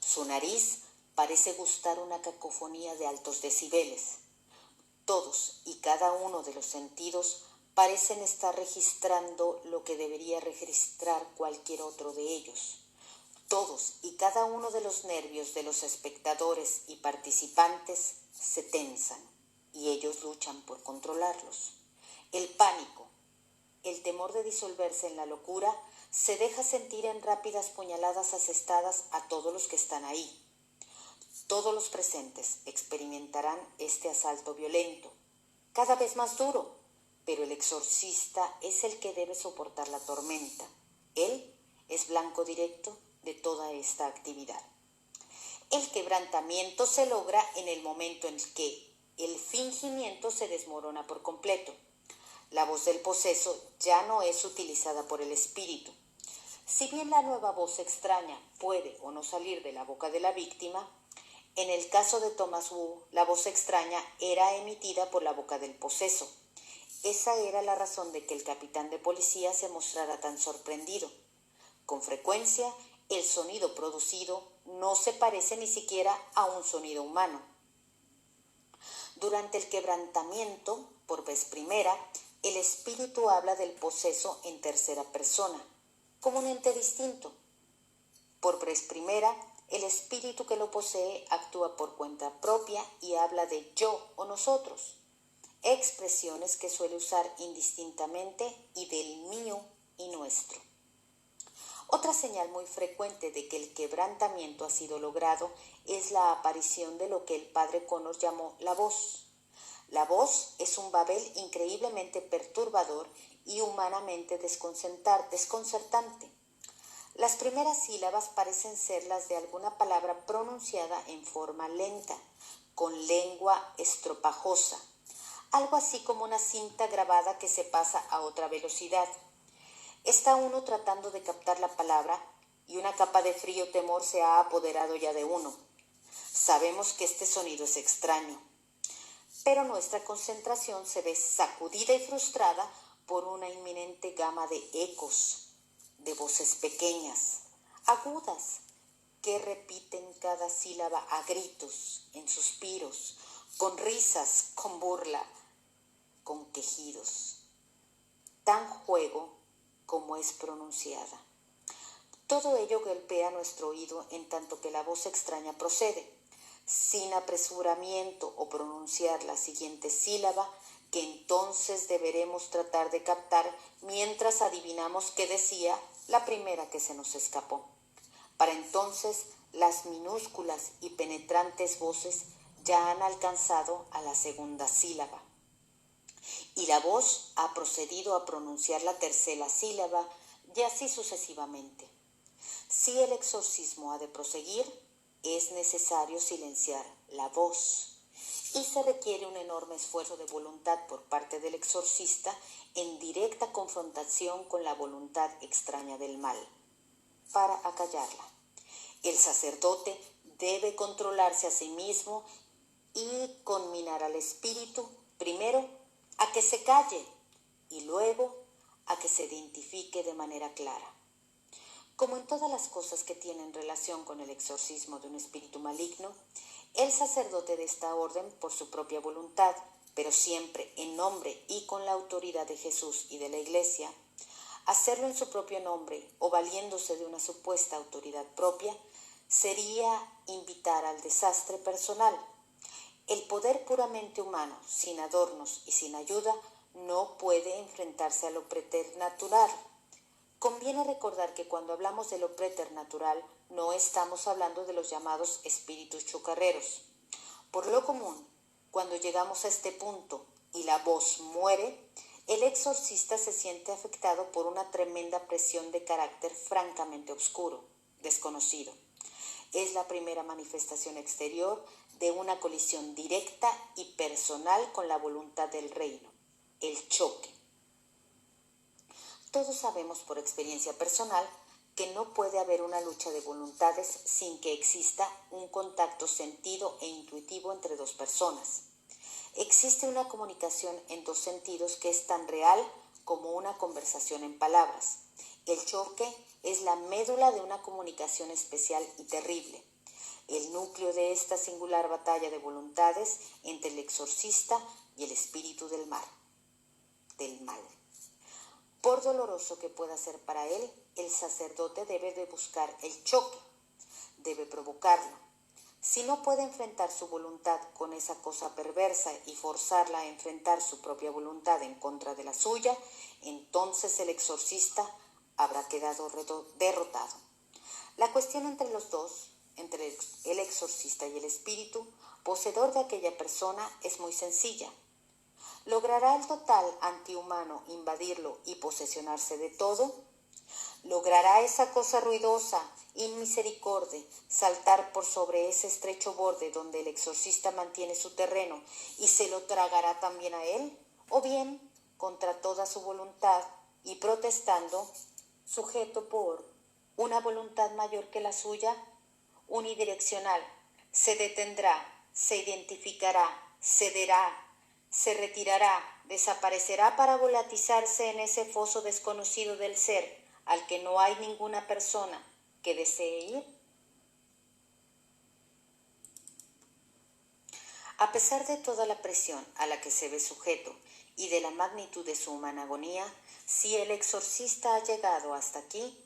B: su nariz parece gustar una cacofonía de altos decibeles. Todos y cada uno de los sentidos parecen estar registrando lo que debería registrar cualquier otro de ellos. Todos y cada uno de los nervios de los espectadores y participantes se tensan y ellos luchan por controlarlos. El pánico, el temor de disolverse en la locura, se deja sentir en rápidas puñaladas asestadas a todos los que están ahí. Todos los presentes experimentarán este asalto violento, cada vez más duro, pero el exorcista es el que debe soportar la tormenta. Él es blanco directo de toda esta actividad. El quebrantamiento se logra en el momento en que el fingimiento se desmorona por completo. La voz del poseso ya no es utilizada por el espíritu. Si bien la nueva voz extraña puede o no salir de la boca de la víctima, en el caso de Thomas Wu, la voz extraña era emitida por la boca del poseso. Esa era la razón de que el capitán de policía se mostrara tan sorprendido. Con frecuencia, el sonido producido no se parece ni siquiera a un sonido humano. Durante el quebrantamiento, por vez primera, el espíritu habla del poseso en tercera persona, como un ente distinto. Por vez primera, el espíritu que lo posee actúa por cuenta propia y habla de yo o nosotros, expresiones que suele usar indistintamente y del mío y nuestro. Otra señal muy frecuente de que el quebrantamiento ha sido logrado es la aparición de lo que el padre Connor llamó la voz. La voz es un babel increíblemente perturbador y humanamente desconcertante. Las primeras sílabas parecen ser las de alguna palabra pronunciada en forma lenta, con lengua estropajosa, algo así como una cinta grabada que se pasa a otra velocidad. Está uno tratando de captar la palabra y una capa de frío temor se ha apoderado ya de uno. Sabemos que este sonido es extraño, pero nuestra concentración se ve sacudida y frustrada por una inminente gama de ecos, de voces pequeñas, agudas, que repiten cada sílaba a gritos, en suspiros, con risas, con burla, con quejidos. Tan juego como es pronunciada. Todo ello golpea nuestro oído en tanto que la voz extraña procede, sin apresuramiento o pronunciar la siguiente sílaba, que entonces deberemos tratar de captar mientras adivinamos qué decía la primera que se nos escapó. Para entonces, las minúsculas y penetrantes voces ya han alcanzado a la segunda sílaba, y la voz ha procedido a pronunciar la tercera sílaba, y así sucesivamente. Si el exorcismo ha de proseguir, es necesario silenciar la voz, y se requiere un enorme esfuerzo de voluntad por parte del exorcista en directa confrontación con la voluntad extraña del mal, para acallarla. El sacerdote debe controlarse a sí mismo y conminar al espíritu, primero, a que se calle y luego a que se identifique de manera clara. Como en todas las cosas que tienen relación con el exorcismo de un espíritu maligno, el sacerdote de esta orden, por su propia voluntad, pero siempre en nombre y con la autoridad de Jesús y de la Iglesia, hacerlo en su propio nombre o valiéndose de una supuesta autoridad propia, sería invitar al desastre personal. El poder puramente humano, sin adornos y sin ayuda, no puede enfrentarse a lo preternatural. Conviene recordar que cuando hablamos de lo preternatural no estamos hablando de los llamados espíritus chocarreros. Por lo común, cuando llegamos a este punto y la voz muere, el exorcista se siente afectado por una tremenda presión de carácter francamente oscuro, desconocido. Es la primera manifestación exterior de una colisión directa y personal con la voluntad del reino, el choque. Todos sabemos por experiencia personal que no puede haber una lucha de voluntades sin que exista un contacto sentido e intuitivo entre dos personas. Existe una comunicación en dos sentidos que es tan real como una conversación en palabras. El choque es la médula de una comunicación especial y terrible, el núcleo de esta singular batalla de voluntades entre el exorcista y el espíritu del mal. Por doloroso que pueda ser para él, el sacerdote debe de buscar el choque, debe provocarlo. Si no puede enfrentar su voluntad con esa cosa perversa y forzarla a enfrentar su propia voluntad en contra de la suya, entonces el exorcista habrá quedado derrotado. La cuestión entre los dos, entre el exorcista y el espíritu, poseedor de aquella persona, es muy sencilla. ¿Logrará el total antihumano invadirlo y posesionarse de todo? ¿Logrará esa cosa ruidosa, inmisericorde, saltar por sobre ese estrecho borde donde el exorcista mantiene su terreno y se lo tragará también a él? ¿O bien, contra toda su voluntad y protestando, sujeto por una voluntad mayor que la suya, unidireccional, se detendrá, se identificará, cederá, se retirará, desaparecerá para volatizarse en ese foso desconocido del ser al que no hay ninguna persona que desee ir? A pesar de toda la presión a la que se ve sujeto y de la magnitud de su humana agonía, si el exorcista ha llegado hasta aquí,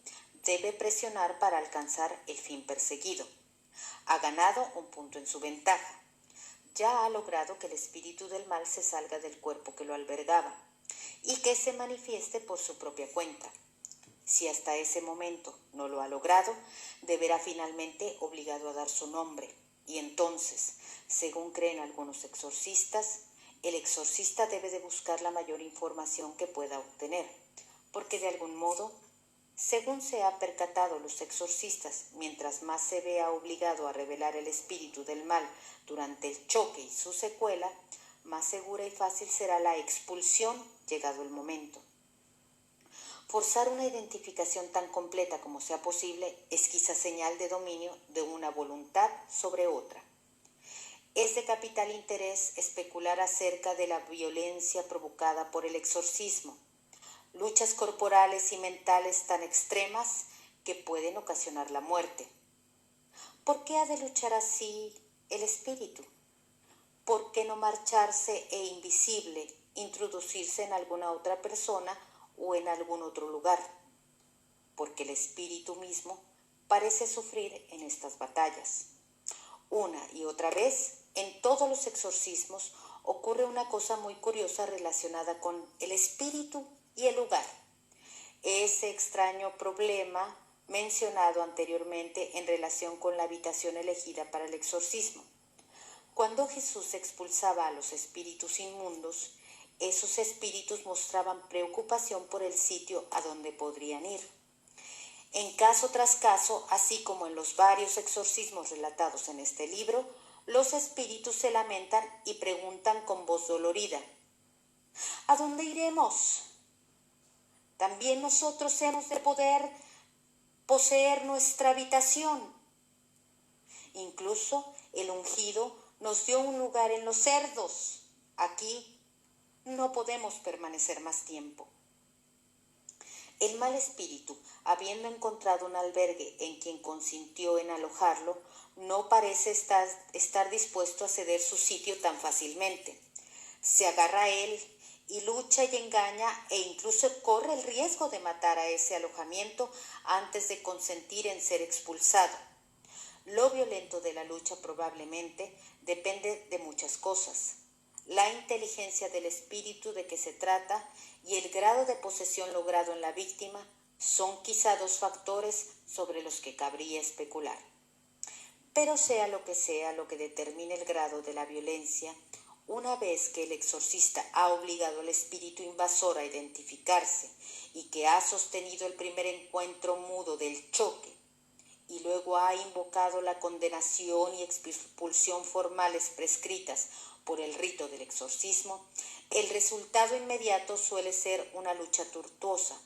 B: debe presionar para alcanzar el fin perseguido. Ha ganado un punto en su ventaja. Ya ha logrado que el espíritu del mal se salga del cuerpo que lo albergaba y que se manifieste por su propia cuenta. Si hasta ese momento no lo ha logrado, deberá finalmente obligado a dar su nombre. Y entonces, según creen algunos exorcistas, el exorcista debe de buscar la mayor información que pueda obtener, porque de algún modo, según se ha percatado los exorcistas, mientras más se vea obligado a revelar el espíritu del mal durante el choque y su secuela, más segura y fácil será la expulsión llegado el momento. Forzar una identificación tan completa como sea posible es quizá señal de dominio de una voluntad sobre otra. Es de capital interés especular acerca de la violencia provocada por el exorcismo, luchas corporales y mentales tan extremas que pueden ocasionar la muerte. ¿Por qué ha de luchar así el espíritu? ¿Por qué no marcharse e invisible, introducirse en alguna otra persona o en algún otro lugar? Porque el espíritu mismo parece sufrir en estas batallas. Una y otra vez, en todos los exorcismos, ocurre una cosa muy curiosa relacionada con el espíritu y el lugar. Ese extraño problema mencionado anteriormente en relación con la habitación elegida para el exorcismo. Cuando Jesús expulsaba a los espíritus inmundos, esos espíritus mostraban preocupación por el sitio a donde podrían ir. En caso tras caso, así como en los varios exorcismos relatados en este libro, los espíritus se lamentan y preguntan con voz dolorida: ¿a dónde iremos? También nosotros hemos de poder poseer nuestra habitación. Incluso el ungido nos dio un lugar en los cerdos. Aquí no podemos permanecer más tiempo. El mal espíritu, habiendo encontrado un albergue en quien consintió en alojarlo, no parece estar dispuesto a ceder su sitio tan fácilmente. Se agarra a él y lucha y engaña e incluso corre el riesgo de matar a ese alojamiento antes de consentir en ser expulsado. Lo violento de la lucha probablemente depende de muchas cosas: la inteligencia del espíritu de que se trata y el grado de posesión logrado en la víctima Son quizá dos factores sobre los que cabría especular. Pero sea lo que determine el grado de la violencia, una vez que el exorcista ha obligado al espíritu invasor a identificarse y que ha sostenido el primer encuentro mudo del choque, y luego ha invocado la condenación y expulsión formales prescritas por el rito del exorcismo, el resultado inmediato suele ser una lucha tortuosa,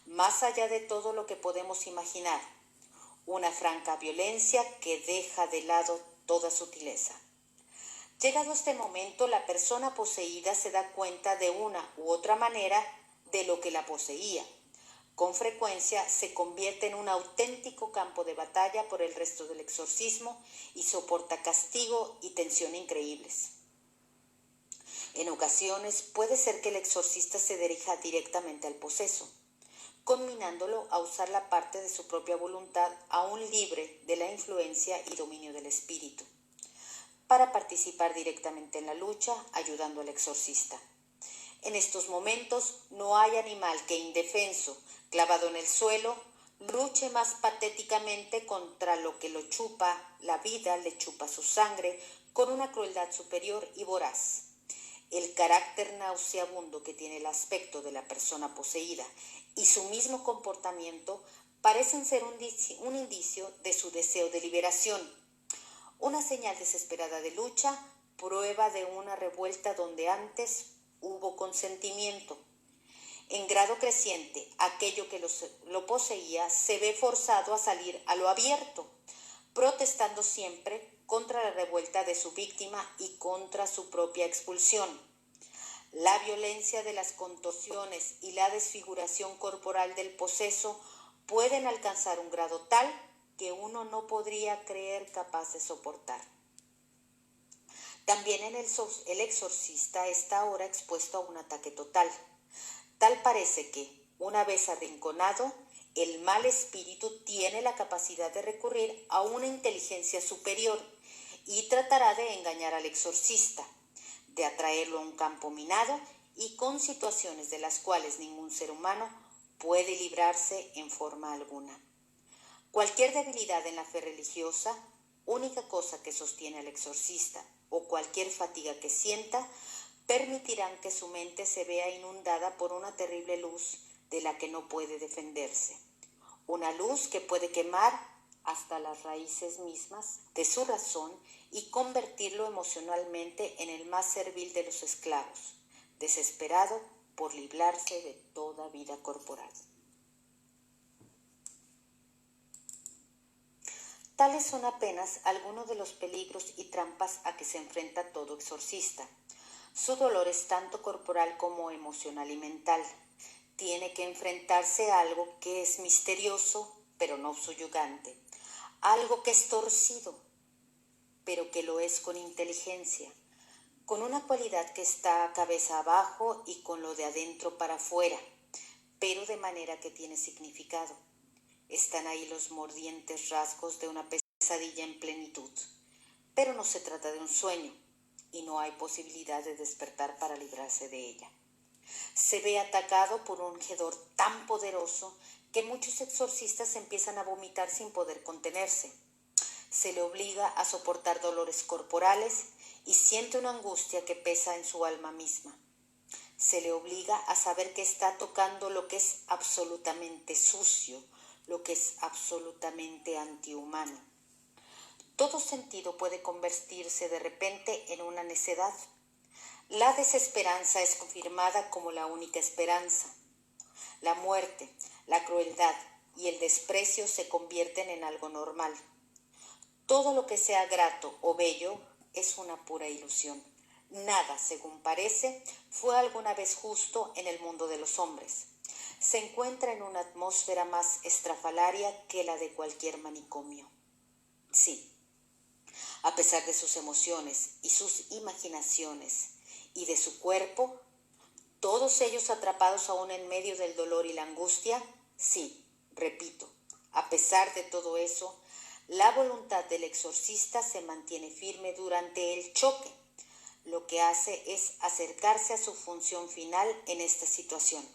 B: más allá de todo lo que podemos imaginar, una franca violencia que deja de lado toda sutileza. Llegado este momento, la persona poseída se da cuenta de una u otra manera de lo que la poseía. Con frecuencia se convierte en un auténtico campo de batalla por el resto del exorcismo y soporta castigo y tensión increíbles. En ocasiones puede ser que el exorcista se dirija directamente al poseso, conminándolo a usar la parte de su propia voluntad aún libre de la influencia y dominio del espíritu, para participar directamente en la lucha, ayudando al exorcista. En estos momentos no hay animal que indefenso, clavado en el suelo, luche más patéticamente contra lo que lo chupa la vida, le chupa su sangre, con una crueldad superior y voraz. El carácter nauseabundo que tiene el aspecto de la persona poseída y su mismo comportamiento parecen ser un indicio de su deseo de liberación, una señal desesperada de lucha, prueba de una revuelta donde antes hubo consentimiento. En grado creciente, aquello que lo poseía se ve forzado a salir a lo abierto, protestando siempre contra la revuelta de su víctima y contra su propia expulsión. La violencia de las contorsiones y la desfiguración corporal del poseso pueden alcanzar un grado tal que uno no podría creer capaz de soportar. También el exorcista está ahora expuesto a un ataque total. Tal parece que, una vez arrinconado, el mal espíritu tiene la capacidad de recurrir a una inteligencia superior y tratará de engañar al exorcista, de atraerlo a un campo minado y con situaciones de las cuales ningún ser humano puede librarse en forma alguna. Cualquier debilidad en la fe religiosa, única cosa que sostiene al exorcista, o cualquier fatiga que sienta, permitirán que su mente se vea inundada por una terrible luz de la que no puede defenderse. Una luz que puede quemar hasta las raíces mismas de su razón y convertirlo emocionalmente en el más servil de los esclavos, desesperado por librarse de toda vida corporal. Tales son apenas algunos de los peligros y trampas a que se enfrenta todo exorcista. Su dolor es tanto corporal como emocional y mental. Tiene que enfrentarse a algo que es misterioso, pero no subyugante. Algo que es torcido, pero que lo es con inteligencia. Con una cualidad que está cabeza abajo y con lo de adentro para afuera, pero de manera que tiene significado. Están ahí los mordientes rasgos de una pesadilla en plenitud. Pero no se trata de un sueño y no hay posibilidad de despertar para librarse de ella. Se ve atacado por un hedor tan poderoso que muchos exorcistas empiezan a vomitar sin poder contenerse. Se le obliga a soportar dolores corporales y siente una angustia que pesa en su alma misma. Se le obliga a saber que está tocando lo que es absolutamente sucio, lo que es absolutamente antihumano. Todo sentido puede convertirse de repente en una necedad. La desesperanza es confirmada como la única esperanza. La muerte, la crueldad y el desprecio se convierten en algo normal. Todo lo que sea grato o bello es una pura ilusión. Nada, según parece, fue alguna vez justo en el mundo de los hombres. Se encuentra en una atmósfera más estrafalaria que la de cualquier manicomio. Sí, a pesar de sus emociones y sus imaginaciones y de su cuerpo, todos ellos atrapados aún en medio del dolor y la angustia, sí, repito, a pesar de todo eso, la voluntad del exorcista se mantiene firme durante el choque. Lo que hace es acercarse a su función final en esta situación.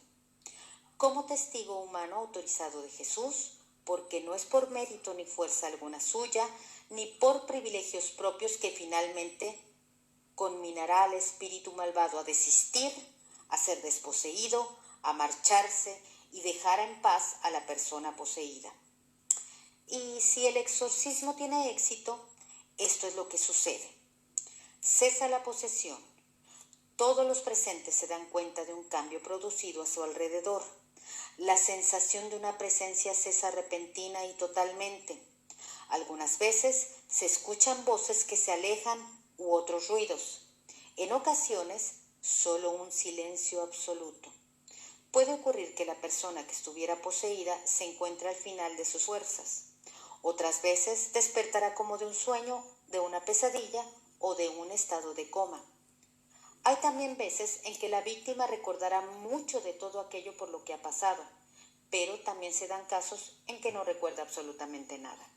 B: como testigo humano autorizado de Jesús, porque no es por mérito ni fuerza alguna suya, ni por privilegios propios que finalmente conminará al espíritu malvado a desistir, a ser desposeído, a marcharse y dejar en paz a la persona poseída. Y si el exorcismo tiene éxito, esto es lo que sucede. Cesa la posesión. Todos los presentes se dan cuenta de un cambio producido a su alrededor. La sensación de una presencia cesa repentina y totalmente. Algunas veces se escuchan voces que se alejan u otros ruidos. En ocasiones, solo un silencio absoluto. Puede ocurrir que la persona que estuviera poseída se encuentre al final de sus fuerzas. Otras veces despertará como de un sueño, de una pesadilla o de un estado de coma. Hay también veces en que la víctima recordará mucho de todo aquello por lo que ha pasado, pero también se dan casos en que no recuerda absolutamente nada.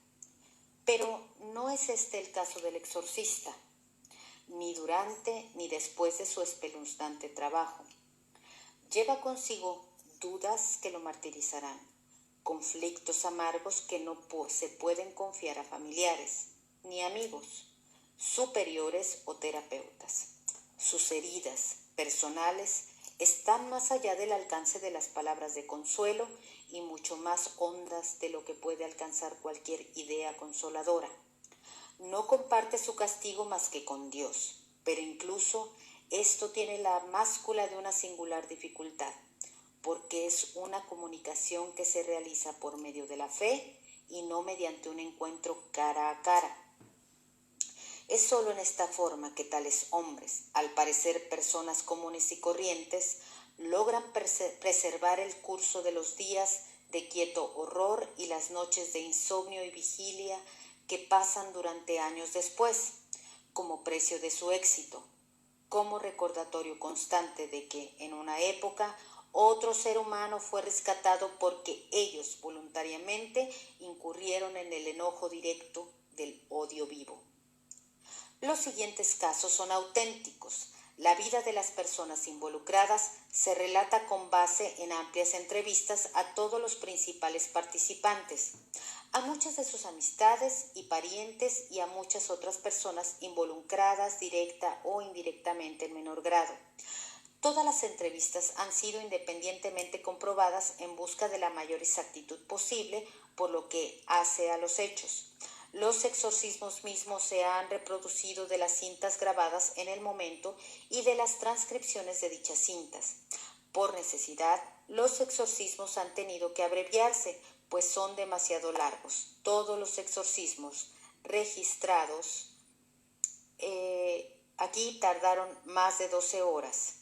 B: Pero no es este el caso del exorcista, ni durante ni después de su espeluznante trabajo. Lleva consigo dudas que lo martirizarán, conflictos amargos que no se pueden confiar a familiares, ni amigos, superiores o terapeutas. Sus heridas personales están más allá del alcance de las palabras de consuelo y mucho más hondas de lo que puede alcanzar cualquier idea consoladora. No comparte su castigo más que con Dios, pero incluso esto tiene la máscula de una singular dificultad, porque es una comunicación que se realiza por medio de la fe y no mediante un encuentro cara a cara. Es solo en esta forma que tales hombres, al parecer personas comunes y corrientes, logran preservar el curso de los días de quieto horror y las noches de insomnio y vigilia que pasan durante años después, como precio de su éxito, como recordatorio constante de que en una época otro ser humano fue rescatado porque ellos voluntariamente incurrieron en el enojo directo del odio vivo. Los siguientes casos son auténticos. La vida de las personas involucradas se relata con base en amplias entrevistas a todos los principales participantes, a muchas de sus amistades y parientes y a muchas otras personas involucradas directa o indirectamente en menor grado. Todas las entrevistas han sido independientemente comprobadas en busca de la mayor exactitud posible por lo que hace a los hechos. Los exorcismos mismos se han reproducido de las cintas grabadas en el momento y de las transcripciones de dichas cintas. Por necesidad, los exorcismos han tenido que abreviarse, pues son demasiado largos. Todos los exorcismos registrados aquí tardaron más de 12 horas.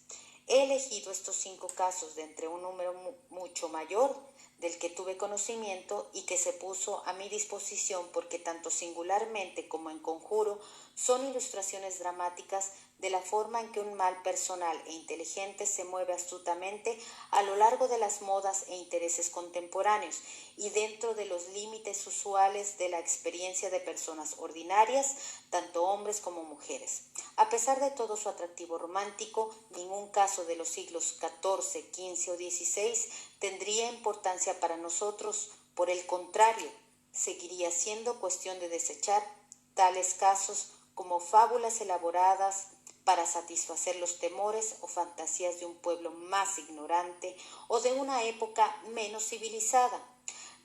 B: He elegido estos 5 casos de entre un número mucho mayor del que tuve conocimiento y que se puso a mi disposición porque tanto singularmente como en conjuro son ilustraciones dramáticas de la forma en que un mal personal e inteligente se mueve astutamente a lo largo de las modas e intereses contemporáneos y dentro de los límites usuales de la experiencia de personas ordinarias, tanto hombres como mujeres. A pesar de todo su atractivo romántico, ningún caso de los siglos XIV, XV o XVI tendría importancia para nosotros. Por el contrario, seguiría siendo cuestión de desechar tales casos como fábulas elaboradas para satisfacer los temores o fantasías de un pueblo más ignorante o de una época menos civilizada.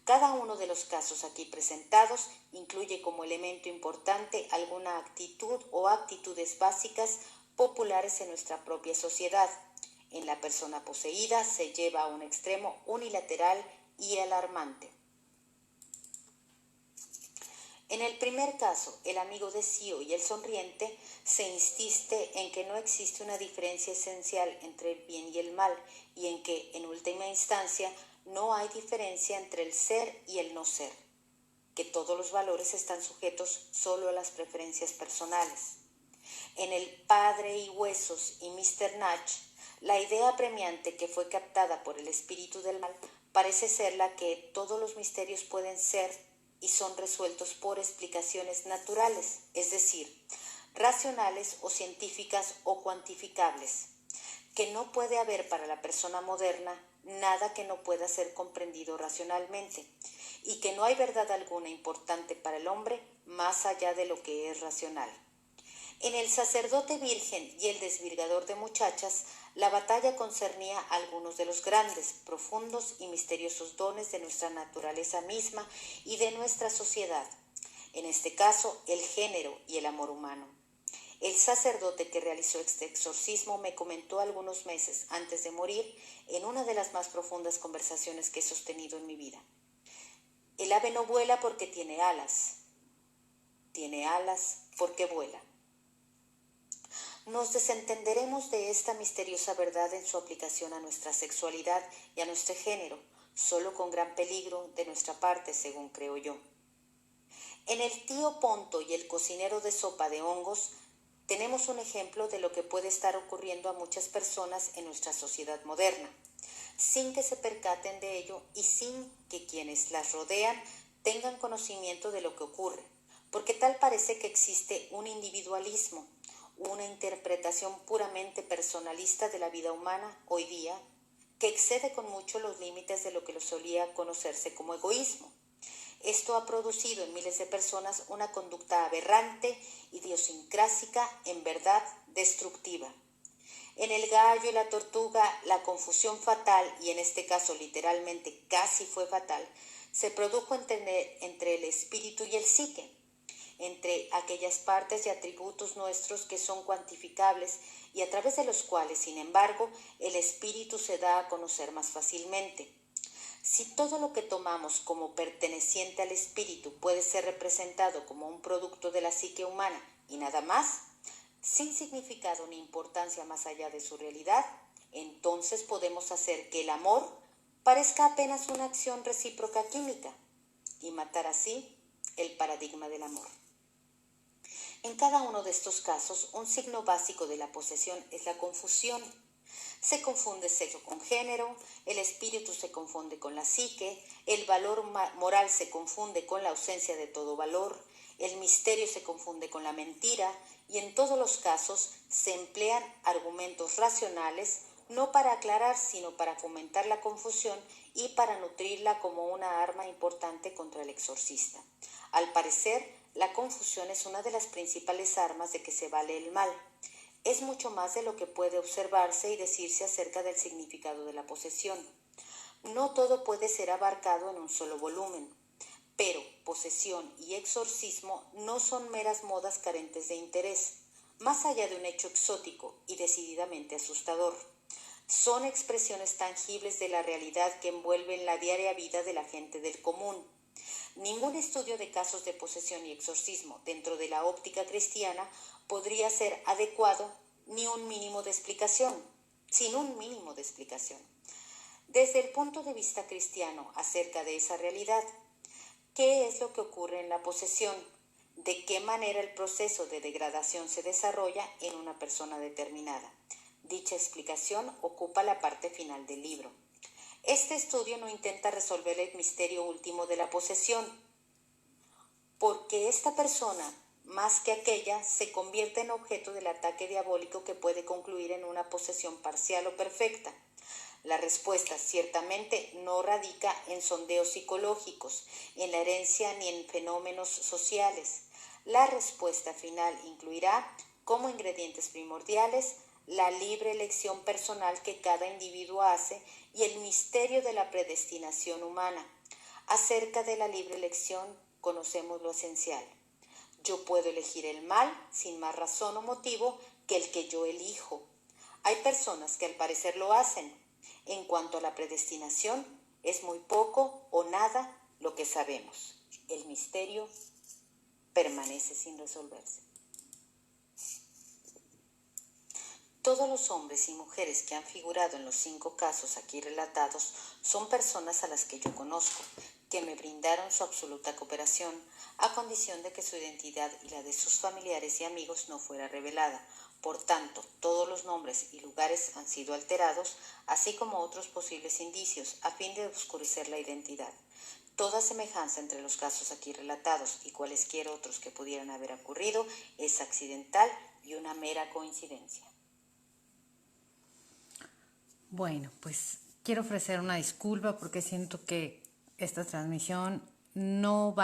B: Cada uno de los casos aquí presentados incluye como elemento importante alguna actitud o actitudes básicas populares en nuestra propia sociedad. En la persona poseída se lleva a un extremo unilateral y alarmante. En el primer caso, el amigo de Sio y el sonriente, se insiste en que no existe una diferencia esencial entre el bien y el mal y en que, en última instancia, no hay diferencia entre el ser y el no ser, que todos los valores están sujetos solo a las preferencias personales. En el Padre y Huesos y Mr. Natch, la idea apremiante que fue captada por el espíritu del mal parece ser la que todos los misterios pueden ser y son resueltos por explicaciones naturales, es decir, racionales o científicas o cuantificables, que no puede haber para la persona moderna nada que no pueda ser comprendido racionalmente, y que no hay verdad alguna importante para el hombre más allá de lo que es racional. En el sacerdote virgen y el desvirgador de muchachas, la batalla concernía algunos de los grandes, profundos y misteriosos dones de nuestra naturaleza misma y de nuestra sociedad, en este caso el género y el amor humano. El sacerdote que realizó este exorcismo me comentó algunos meses antes de morir en una de las más profundas conversaciones que he sostenido en mi vida. El ave no vuela porque tiene alas porque vuela. Nos desentenderemos de esta misteriosa verdad en su aplicación a nuestra sexualidad y a nuestro género, solo con gran peligro de nuestra parte, según creo yo. En el tío Ponto y el cocinero de sopa de hongos, tenemos un ejemplo de lo que puede estar ocurriendo a muchas personas en nuestra sociedad moderna, sin que se percaten de ello y sin que quienes las rodean tengan conocimiento de lo que ocurre, porque tal parece que existe un individualismo, una interpretación puramente personalista de la vida humana hoy día, que excede con mucho los límites de lo que solía conocerse como egoísmo. Esto ha producido en miles de personas una conducta aberrante, idiosincrásica, en verdad destructiva. En el gallo y la tortuga, la confusión fatal, y en este caso literalmente casi fue fatal, se produjo entre el espíritu y el psique, entre aquellas partes y atributos nuestros que son cuantificables y a través de los cuales, sin embargo, el espíritu se da a conocer más fácilmente. Si todo lo que tomamos como perteneciente al espíritu puede ser representado como un producto de la psique humana y nada más, sin significado ni importancia más allá de su realidad, entonces podemos hacer que el amor parezca apenas una acción recíproca química y matar así el paradigma del amor. En cada uno de estos casos, un signo básico de la posesión es la confusión. Se confunde sexo con género, el espíritu se confunde con la psique, el valor moral se confunde con la ausencia de todo valor, el misterio se confunde con la mentira, y en todos los casos se emplean argumentos racionales no para aclarar, sino para fomentar la confusión y para nutrirla como una arma importante contra el exorcista. Al parecer, la confusión es una de las principales armas de que se vale el mal. Es mucho más de lo que puede observarse y decirse acerca del significado de la posesión. No todo puede ser abarcado en un solo volumen, pero posesión y exorcismo no son meras modas carentes de interés, más allá de un hecho exótico y decididamente asustador. Son expresiones tangibles de la realidad que envuelven la diaria vida de la gente del común. Ningún estudio de casos de posesión y exorcismo dentro de la óptica cristiana podría ser adecuado sin un mínimo de explicación. Desde el punto de vista cristiano acerca de esa realidad, ¿qué es lo que ocurre en la posesión? ¿De qué manera el proceso de degradación se desarrolla en una persona determinada? Dicha explicación ocupa la parte final del libro. Este estudio no intenta resolver el misterio último de la posesión, porque esta persona, más que aquella, se convierte en objeto del ataque diabólico que puede concluir en una posesión parcial o perfecta. La respuesta ciertamente no radica en sondeos psicológicos, en la herencia ni en fenómenos sociales. La respuesta final incluirá, como ingredientes primordiales, la libre elección personal que cada individuo hace y el misterio de la predestinación humana. Acerca de la libre elección conocemos lo esencial. Yo puedo elegir el mal sin más razón o motivo que el que yo elijo. Hay personas que al parecer lo hacen. En cuanto a la predestinación, es muy poco o nada lo que sabemos. El misterio permanece sin resolverse. Todos los hombres y mujeres que han figurado en los 5 casos aquí relatados son personas a las que yo conozco, que me brindaron su absoluta cooperación, a condición de que su identidad y la de sus familiares y amigos no fuera revelada. Por tanto, todos los nombres y lugares han sido alterados, así como otros posibles indicios, a fin de oscurecer la identidad. Toda semejanza entre los casos aquí relatados y cualesquiera otros que pudieran haber ocurrido es accidental y una mera coincidencia.
A: Bueno, pues quiero ofrecer una disculpa porque siento que esta transmisión no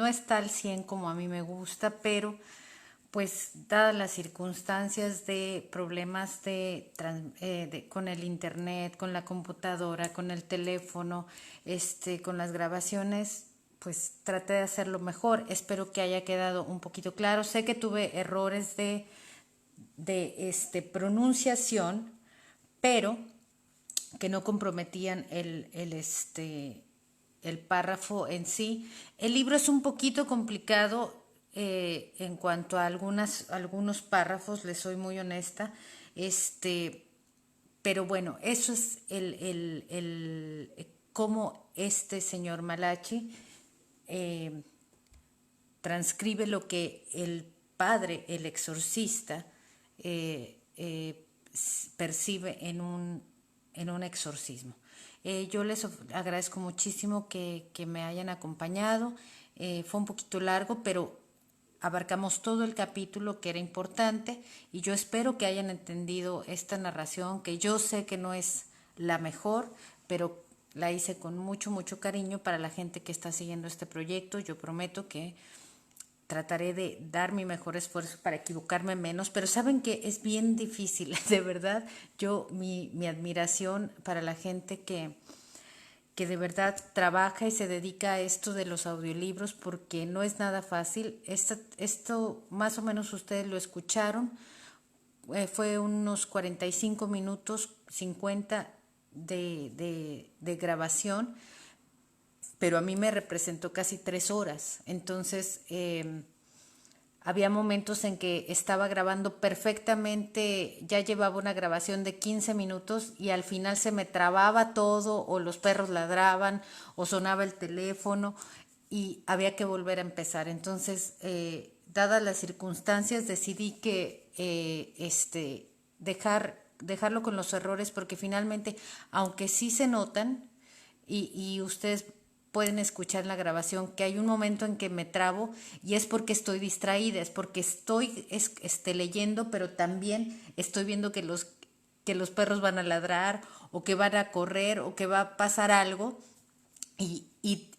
A: está al 100 como a mí me gusta, pero pues dadas las circunstancias de problemas con el internet, con la computadora, con el teléfono, con las grabaciones, pues traté de hacerlo mejor. Espero que haya quedado un poquito claro. Sé que tuve errores de pronunciación, pero que no comprometían el párrafo en sí. El libro es un poquito complicado en cuanto a algunos párrafos, les soy muy honesta, pero bueno, eso es cómo este señor Malachi eh, transcribe lo que el padre, el exorcista, percibe en un exorcismo. Yo les agradezco muchísimo que me hayan acompañado. Fue un poquito largo, pero abarcamos todo el capítulo que era importante y yo espero que hayan entendido esta narración, que yo sé que no es la mejor, pero la hice con mucho, mucho cariño para la gente que está siguiendo este proyecto. Yo prometo que trataré de dar mi mejor esfuerzo para equivocarme menos, pero saben que es bien difícil, de verdad. Mi admiración para la gente que de verdad trabaja y se dedica a esto de los audiolibros, porque no es nada fácil. Esto más o menos ustedes lo escucharon, fue unos 45 minutos, 50 de grabación, pero a mí me representó casi 3 horas. Entonces, había momentos en que estaba grabando perfectamente, ya llevaba una grabación de 15 minutos y al final se me trababa todo, o los perros ladraban, o sonaba el teléfono y había que volver a empezar. Entonces, dadas las circunstancias, decidí que dejarlo con los errores, porque finalmente, aunque sí se notan, y ustedes pueden escuchar en la grabación que hay un momento en que me trabo y es porque estoy distraída, es porque estoy leyendo, pero también estoy viendo que los perros van a ladrar o que van a correr o que va a pasar algo, y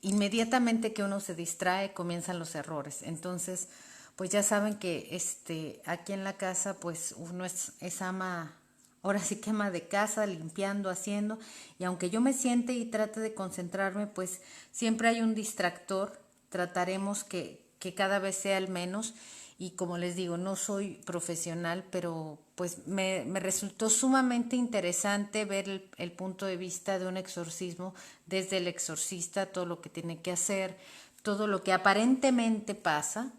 A: inmediatamente que uno se distrae comienzan los errores. Entonces, pues ya saben que aquí en la casa pues uno es ama, ahora sí que ama de casa, limpiando, haciendo, y aunque yo me siente y trate de concentrarme, pues siempre hay un distractor. Trataremos que cada vez sea el menos, y como les digo, no soy profesional, pero pues me resultó sumamente interesante ver el punto de vista de un exorcismo desde el exorcista, todo lo que tiene que hacer, todo lo que aparentemente pasa.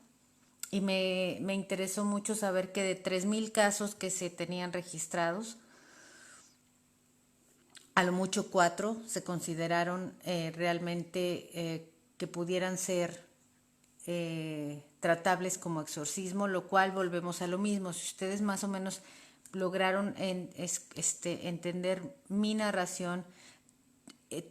A: Y me interesó mucho saber que de 3,000 casos que se tenían registrados, a lo mucho 4 se consideraron realmente que pudieran ser tratables como exorcismo, lo cual volvemos a lo mismo. Si ustedes más o menos lograron entender mi narración,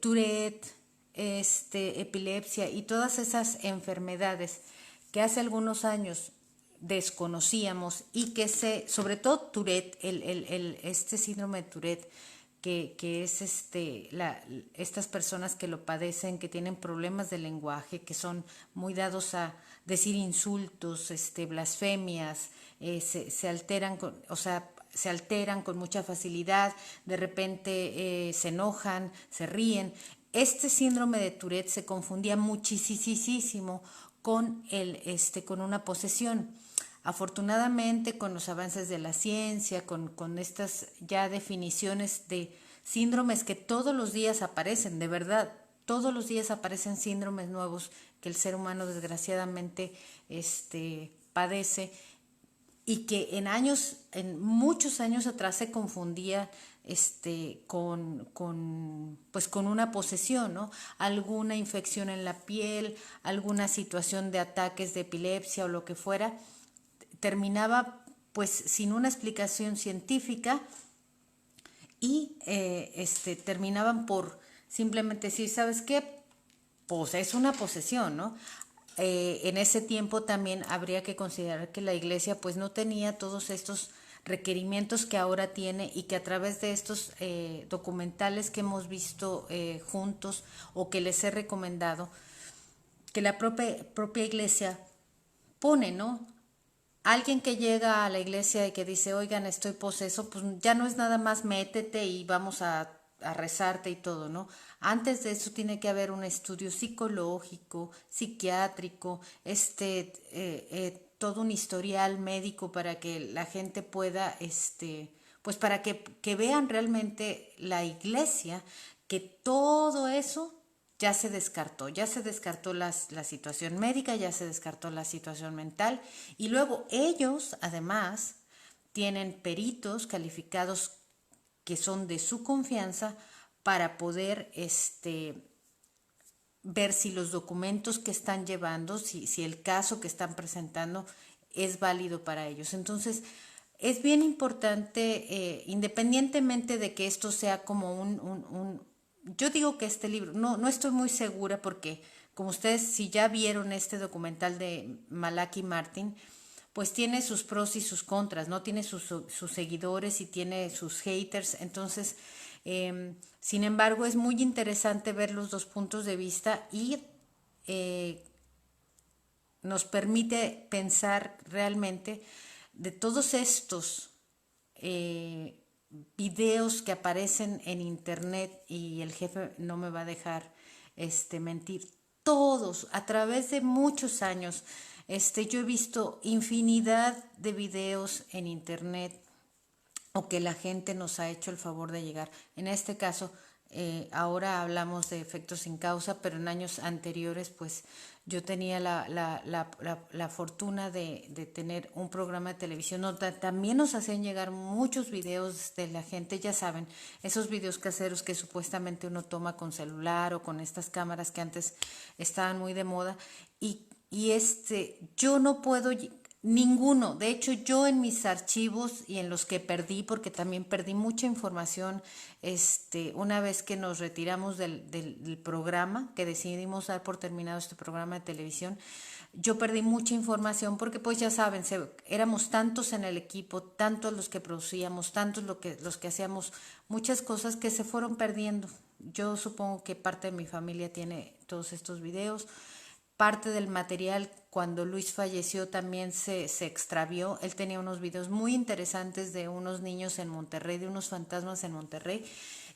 A: Tourette, epilepsia y todas esas enfermedades que hace algunos años desconocíamos, y que sobre todo Tourette, este síndrome de Tourette, que es estas personas que lo padecen, que tienen problemas de lenguaje, que son muy dados a decir insultos, blasfemias, se alteran, se alteran con mucha facilidad, de repente se enojan, se ríen. Este síndrome de Tourette se confundía muchísimo con una posesión. Afortunadamente, con los avances de la ciencia, con estas ya definiciones de síndromes que todos los días aparecen, de verdad, todos los días aparecen síndromes nuevos que el ser humano desgraciadamente padece, y que en muchos años atrás se confundía con una posesión, ¿no? Alguna infección en la piel, alguna situación de ataques de epilepsia o lo que fuera, terminaba pues sin una explicación científica, y terminaban por simplemente decir, ¿sabes qué? Pues es una posesión, ¿no? En ese tiempo también habría que considerar que la iglesia pues no tenía todos estos requerimientos que ahora tiene y que a través de estos documentales que hemos visto juntos o que les he recomendado, que la propia iglesia pone, ¿no? Alguien que llega a la iglesia y que dice, oigan, estoy poseso, pues ya no es nada más métete y vamos a rezarte y todo, ¿no? Antes de eso tiene que haber un estudio psicológico, psiquiátrico, todo un historial médico para que la gente pueda, pues para que vean realmente la iglesia, que todo eso ya se descartó la situación médica, ya se descartó la situación mental y luego ellos además tienen peritos calificados que son de su confianza para poder ver si los documentos que están llevando, si el caso que están presentando es válido para ellos. Entonces, es bien importante, independientemente de que esto sea como yo digo que este libro, no estoy muy segura porque, como ustedes, si ya vieron este documental de Malachi Martin, pues tiene sus pros y sus contras, ¿no? Tiene sus seguidores y tiene sus haters. Entonces, sin embargo, es muy interesante ver los dos puntos de vista y nos permite pensar realmente de todos estos videos que aparecen en internet, y el jefe no me va a dejar mentir, todos a través de muchos años. Yo he visto infinidad de videos en internet o que la gente nos ha hecho el favor de llegar. En este caso, ahora hablamos de efectos sin causa, pero en años anteriores, pues yo tenía la fortuna de tener un programa de televisión donde también nos hacían llegar muchos videos de la gente, ya saben, esos videos caseros que supuestamente uno toma con celular o con estas cámaras que antes estaban muy de moda, y yo no puedo ninguno. De hecho, yo en mis archivos y en los que perdí, porque también perdí mucha información, una vez que nos retiramos del programa, que decidimos dar por terminado este programa de televisión, yo perdí mucha información porque pues ya saben, éramos tantos en el equipo, tantos los que producíamos, tantos los que hacíamos muchas cosas que se fueron perdiendo. Yo supongo que parte de mi familia tiene todos estos videos. Parte del material, cuando Luis falleció, también se extravió. Él tenía unos videos muy interesantes de unos niños en Monterrey, de unos fantasmas en Monterrey.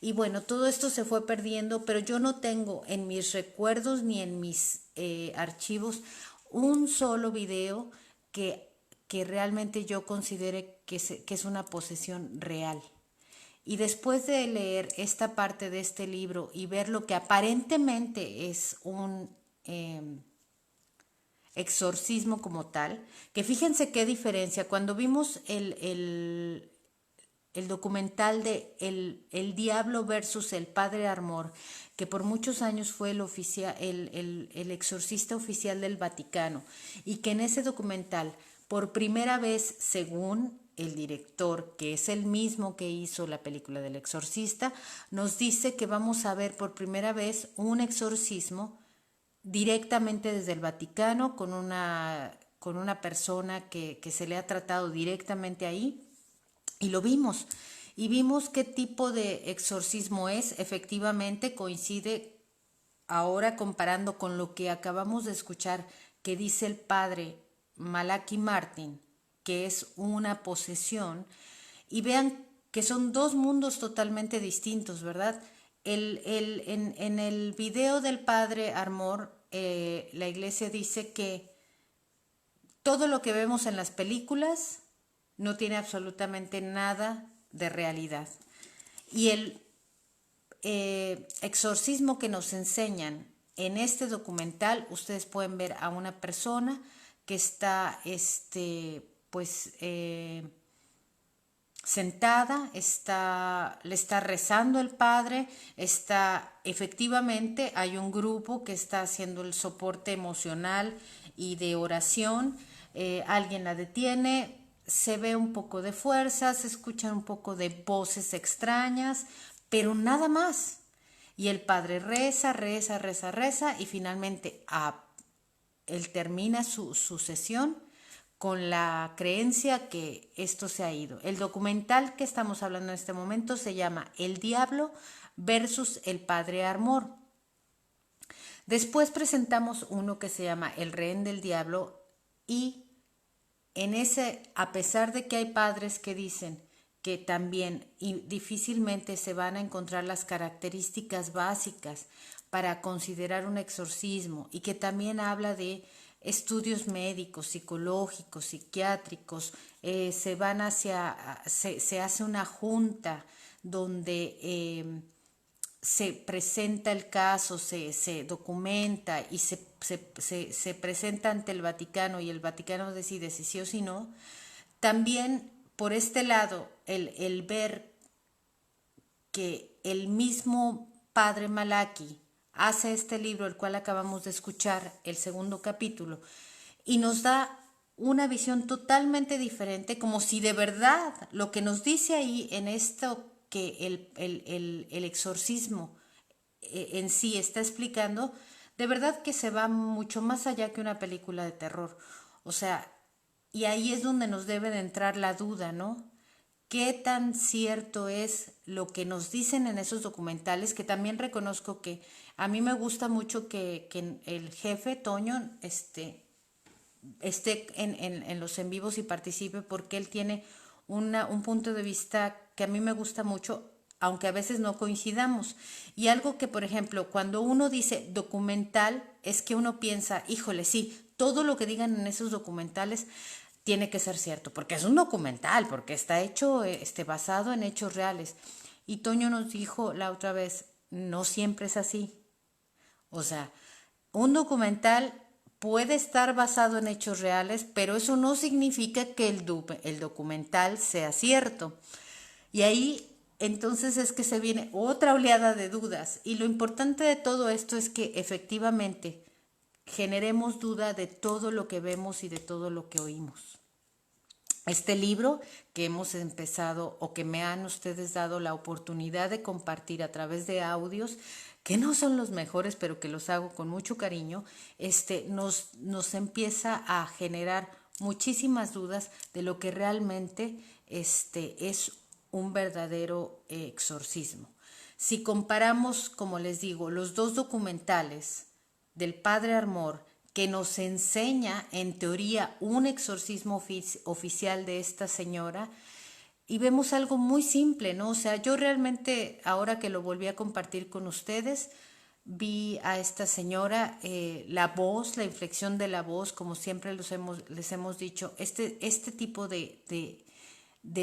A: Y bueno, todo esto se fue perdiendo, pero yo no tengo en mis recuerdos ni en mis archivos un solo video que realmente yo considere que es una posesión real. Y después de leer esta parte de este libro y ver lo que aparentemente es un exorcismo como tal, que fíjense qué diferencia. Cuando vimos el documental de el Diablo versus el Padre Amor, que por muchos años fue el exorcista oficial del Vaticano, y que en ese documental, por primera vez, según el director, que es el mismo que hizo la película del exorcista, nos dice que vamos a ver por primera vez un exorcismo directamente desde el Vaticano con una persona que se le ha tratado directamente ahí, y lo vimos. Y vimos qué tipo de exorcismo es. Efectivamente coincide ahora comparando con lo que acabamos de escuchar que dice el padre Malachi Martin, que es una posesión, y vean que son dos mundos totalmente distintos, ¿verdad? En el video del padre Amor, la iglesia dice que todo lo que vemos en las películas no tiene absolutamente nada de realidad. Y el exorcismo que nos enseñan en este documental, ustedes pueden ver a una persona que está sentada, le está rezando el padre, efectivamente hay un grupo que está haciendo el soporte emocional y de oración. Alguien la detiene, se ve un poco de fuerza, se escuchan un poco de voces extrañas, pero nada más. Y el padre reza y finalmente él termina su sesión con la creencia que esto se ha ido. El documental que estamos hablando en este momento se llama El Diablo versus el Padre Amor. Después presentamos uno que se llama El Rehén del Diablo, y en ese, a pesar de que hay padres que dicen que también y difícilmente se van a encontrar las características básicas para considerar un exorcismo, y que también habla de estudios médicos, psicológicos, psiquiátricos, se hace una junta donde se presenta el caso, se documenta y se presenta ante el Vaticano, y el Vaticano decide si sí o si no. También por este lado, el ver que el mismo padre Malaki hace este libro, el cual acabamos de escuchar, el segundo capítulo, y nos da una visión totalmente diferente, como si de verdad lo que nos dice ahí en esto, que el exorcismo en sí está explicando, de verdad que se va mucho más allá que una película de terror. O sea, y ahí es donde nos debe de entrar la duda, ¿no? ¿Qué tan cierto es lo que nos dicen en esos documentales? Que también reconozco que a mí me gusta mucho que el jefe, Toño, esté en los en vivos y participe, porque él tiene un punto de vista que a mí me gusta mucho, aunque a veces no coincidamos. Y algo que, por ejemplo, cuando uno dice documental, es que uno piensa, híjole, sí, todo lo que digan en esos documentales tiene que ser cierto, porque es un documental, porque está hecho, basado en hechos reales. Y Toño nos dijo la otra vez, no siempre es así. O sea, un documental puede estar basado en hechos reales, pero eso no significa que el documental sea cierto. Y ahí entonces es que se viene otra oleada de dudas. Y lo importante de todo esto es que efectivamente generemos duda de todo lo que vemos y de todo lo que oímos. Este libro que hemos empezado, o que me han ustedes dado la oportunidad de compartir a través de audios, que no son los mejores, pero que los hago con mucho cariño, nos empieza a generar muchísimas dudas de lo que realmente es un verdadero exorcismo. Si comparamos, como les digo, los dos documentales del Padre Amor, que nos enseña en teoría un exorcismo oficial de esta señora, y vemos algo muy simple, ¿no? O sea, yo realmente, ahora que lo volví a compartir con ustedes, vi a esta señora, la voz, la inflexión de la voz, como siempre les hemos dicho, este tipo de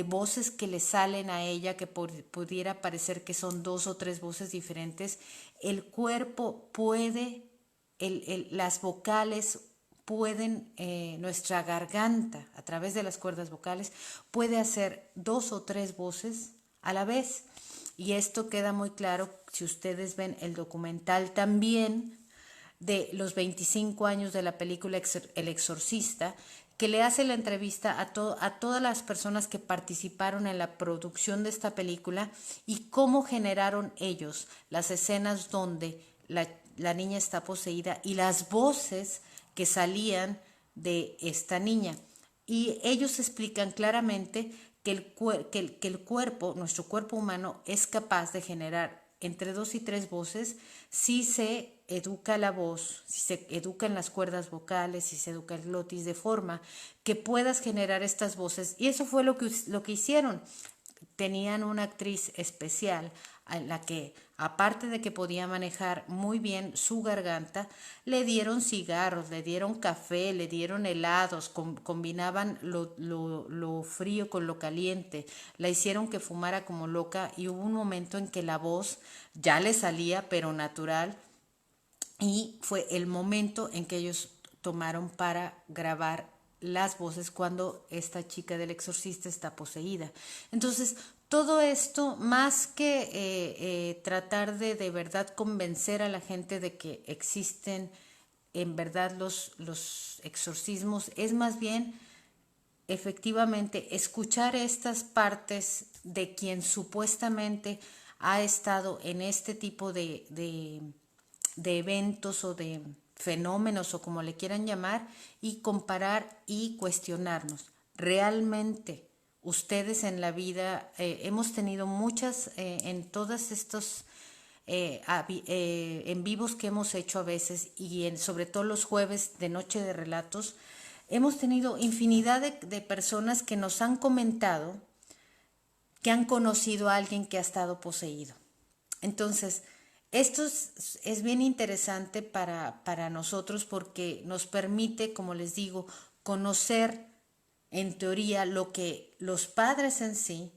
A: voces que le salen a ella, que pudiera parecer que son dos o tres voces diferentes, el cuerpo puede, las vocales pueden, nuestra garganta, a través de las cuerdas vocales, puede hacer dos o tres voces a la vez. Y esto queda muy claro si ustedes ven el documental también de los 25 años de la película El Exorcista, que le hace la entrevista a todas las personas que participaron en la producción de esta película, y cómo generaron ellos las escenas donde la niña está poseída y las voces que salían de esta niña. Y ellos explican claramente que el cuerpo, nuestro cuerpo humano, es capaz de generar entre dos y tres voces si se educa la voz, si se educan las cuerdas vocales, si se educa el glotis, de forma que puedas generar estas voces. Y eso fue lo que hicieron. Tenían una actriz especial a la que, aparte de que podía manejar muy bien su garganta, le dieron cigarros, le dieron café, le dieron helados, combinaban lo frío con lo caliente, la hicieron que fumara como loca, y hubo un momento en que la voz ya le salía, pero natural, y fue el momento en que ellos tomaron para grabar las voces cuando esta chica del exorcista está poseída. Entonces, todo esto, más que tratar de verdad convencer a la gente de que existen en verdad los exorcismos, es más bien efectivamente escuchar estas partes de quien supuestamente ha estado en este tipo de eventos o de fenómenos o como le quieran llamar, y comparar y cuestionarnos. Realmente ustedes en la vida hemos tenido muchas, en todos estos en vivos que hemos hecho a veces y sobre todo los jueves de Noche de Relatos, hemos tenido infinidad de personas que nos han comentado que han conocido a alguien que ha estado poseído. Entonces, esto es bien interesante para nosotros porque nos permite, como les digo, conocer en teoría lo que los padres en sí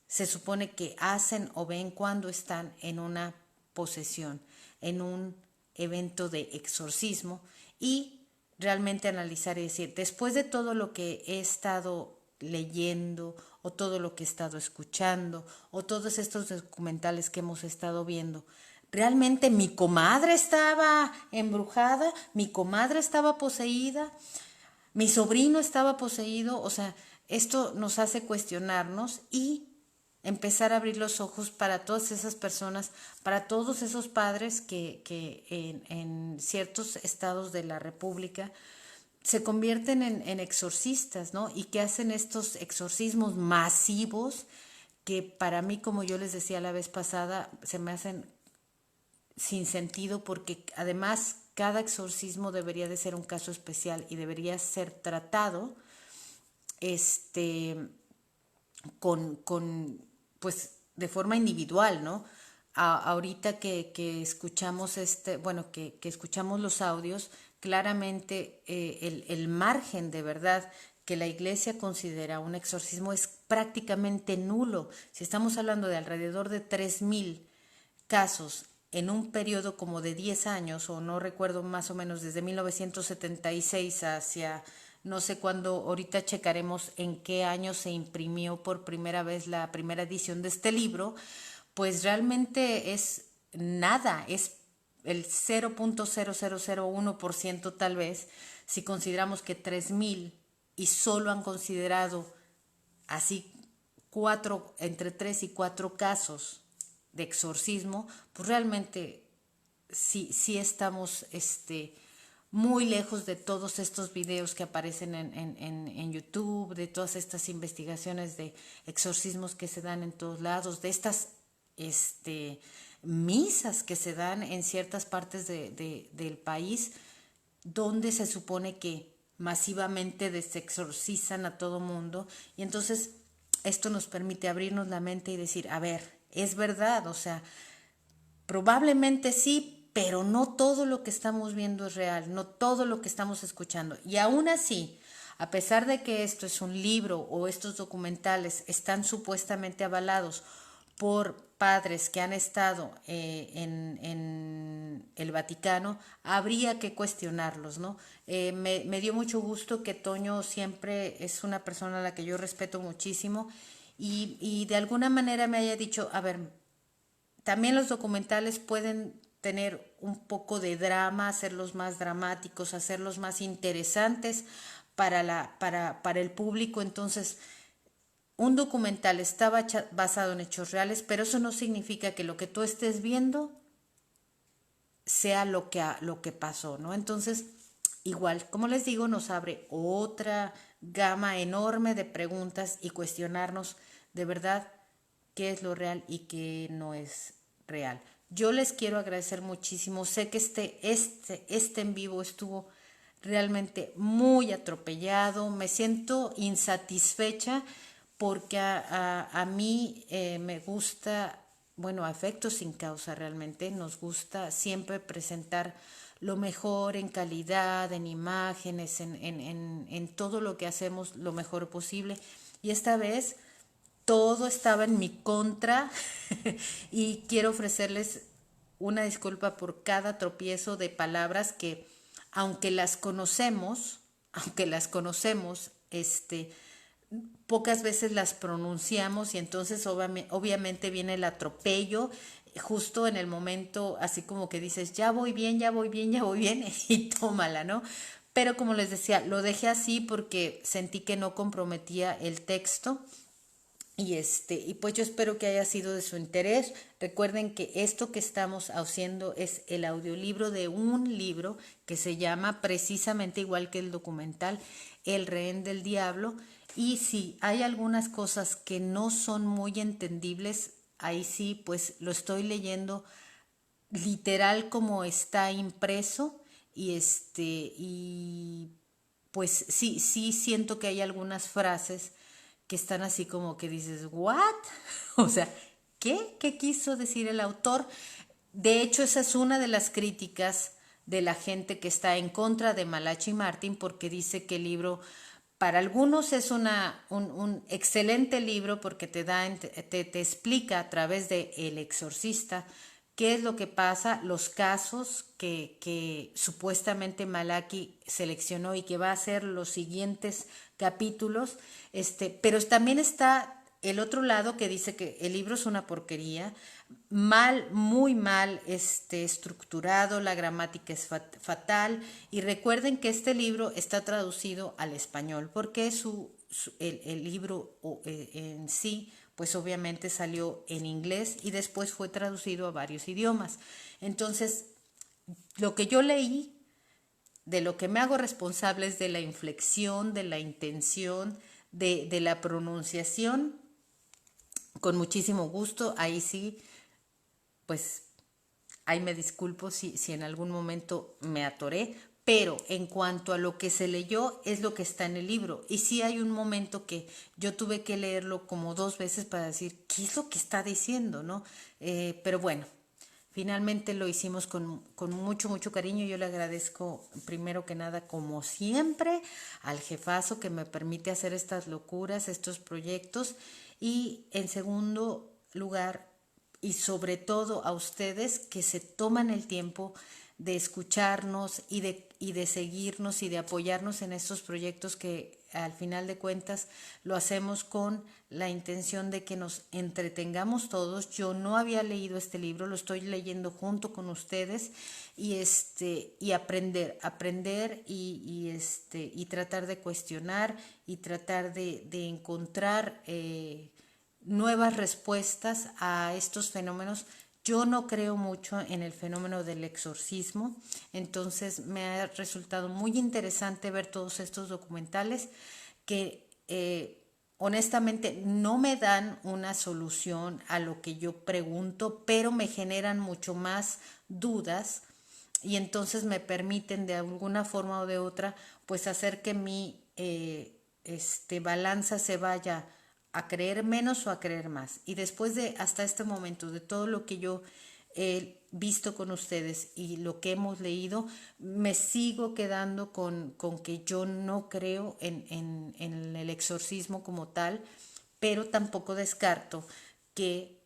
A: se supone que hacen o ven cuando están en una posesión, en un evento de exorcismo, y realmente analizar y decir, después de todo lo que he estado leyendo o todo lo que he estado escuchando o todos estos documentales que hemos estado viendo, realmente mi comadre estaba embrujada, mi comadre estaba poseída, mi sobrino estaba poseído. O sea, esto nos hace cuestionarnos y empezar a abrir los ojos para todas esas personas, para todos esos padres que en ciertos estados de la República se convierten en exorcistas, ¿no? Y que hacen estos exorcismos masivos que para mí, como yo les decía la vez pasada, se me hacen sin sentido porque además cada exorcismo debería de ser un caso especial y debería ser tratado pues de forma individual, ¿no? Ahorita que escuchamos que escuchamos los audios, claramente el margen de verdad que la iglesia considera un exorcismo es prácticamente nulo. Si estamos hablando de alrededor de 3,000 casos en un periodo como de 10 años, o no recuerdo, más o menos desde 1976 hacia no sé cuándo, ahorita checaremos en qué año se imprimió por primera vez la primera edición de este libro, pues realmente es nada, es el 0,0001% tal vez, si consideramos que 3,000 y solo han considerado así entre 3 y 4 casos de exorcismo, pues realmente sí estamos muy lejos de todos estos videos que aparecen en YouTube, de todas estas investigaciones de exorcismos que se dan en todos lados, de estas misas que se dan en ciertas partes del país, donde se supone que masivamente desexorcizan a todo mundo. Y entonces esto nos permite abrirnos la mente y decir, a ver, es verdad, o sea, probablemente sí, pero no todo lo que estamos viendo es real, no todo lo que estamos escuchando. Y aún así, a pesar de que esto es un libro o estos documentales están supuestamente avalados por padres que han estado en el Vaticano, habría que cuestionarlos, ¿no? Me dio mucho gusto que Toño siempre es una persona a la que yo respeto muchísimo y de alguna manera me haya dicho, a ver, también los documentales pueden tener un poco de drama, hacerlos más dramáticos, hacerlos más interesantes para el público. Entonces, un documental está basado en hechos reales, pero eso no significa que lo que tú estés viendo sea lo que pasó, ¿no? Entonces, igual, como les digo, nos abre otra gama enorme de preguntas y cuestionarnos de verdad qué es lo real y qué no es real. Yo les quiero agradecer muchísimo. Sé que este en vivo estuvo realmente muy atropellado. Me siento insatisfecha porque a mí me gusta, bueno, a efectos sin causa realmente, nos gusta siempre presentar lo mejor en calidad, en imágenes, en todo lo que hacemos lo mejor posible. Y esta vez todo estaba en mi contra y quiero ofrecerles una disculpa por cada tropiezo de palabras que, aunque las conocemos, pocas veces las pronunciamos y entonces obviamente viene el atropello justo en el momento, así como que dices, ya voy bien, ya voy bien, ya voy bien, y tómala, ¿no? Pero como les decía, lo dejé así porque sentí que no comprometía el texto y pues yo espero que haya sido de su interés. Recuerden que esto que estamos haciendo es el audiolibro de un libro que se llama precisamente igual que el documental, El Rehén del Diablo. Y si hay algunas cosas que no son muy entendibles, ahí sí, pues lo estoy leyendo literal como está impreso y pues sí siento que hay algunas frases que están así como que dices, ¿what? O sea, ¿qué quiso decir el autor? De hecho, esa es una de las críticas de la gente que está en contra de Malachi Martin, porque dice que el libro para algunos es un excelente libro porque te explica a través de El Exorcista qué es lo que pasa, los casos que supuestamente Malachi seleccionó y que va a hacer los siguientes capítulos, pero también está el otro lado que dice que el libro es una porquería, muy mal estructurado, la gramática es fatal, y recuerden que este libro está traducido al español porque el libro en sí pues obviamente salió en inglés y después fue traducido a varios idiomas. Entonces, lo que yo leí, de lo que me hago responsable es de la inflexión, de la intención, de la pronunciación, con muchísimo gusto. Ahí sí, pues ahí me disculpo si en algún momento me atoré, pero en cuanto a lo que se leyó es lo que está en el libro. Y sí hay un momento que yo tuve que leerlo como 2 veces para decir, ¿qué es lo que está diciendo? ¿No? Pero bueno, finalmente lo hicimos con mucho cariño. Yo le agradezco primero que nada, como siempre, al jefazo que me permite hacer estas locuras, estos proyectos. Y en segundo lugar, y sobre todo a ustedes que se toman el tiempo de escucharnos y de seguirnos y de apoyarnos en estos proyectos que al final de cuentas lo hacemos con la intención de que nos entretengamos todos. Yo no había leído este libro, lo estoy leyendo junto con ustedes y aprender y tratar de cuestionar y tratar de encontrar nuevas respuestas a estos fenómenos. Yo no creo mucho en el fenómeno del exorcismo, entonces me ha resultado muy interesante ver todos estos documentales que honestamente no me dan una solución a lo que yo pregunto, pero me generan mucho más dudas y entonces me permiten de alguna forma o de otra pues hacer que mi balanza se vaya a creer menos o a creer más. Y después de hasta este momento, de todo lo que yo he visto con ustedes y lo que hemos leído, me sigo quedando con que yo no creo en el exorcismo como tal, pero tampoco descarto que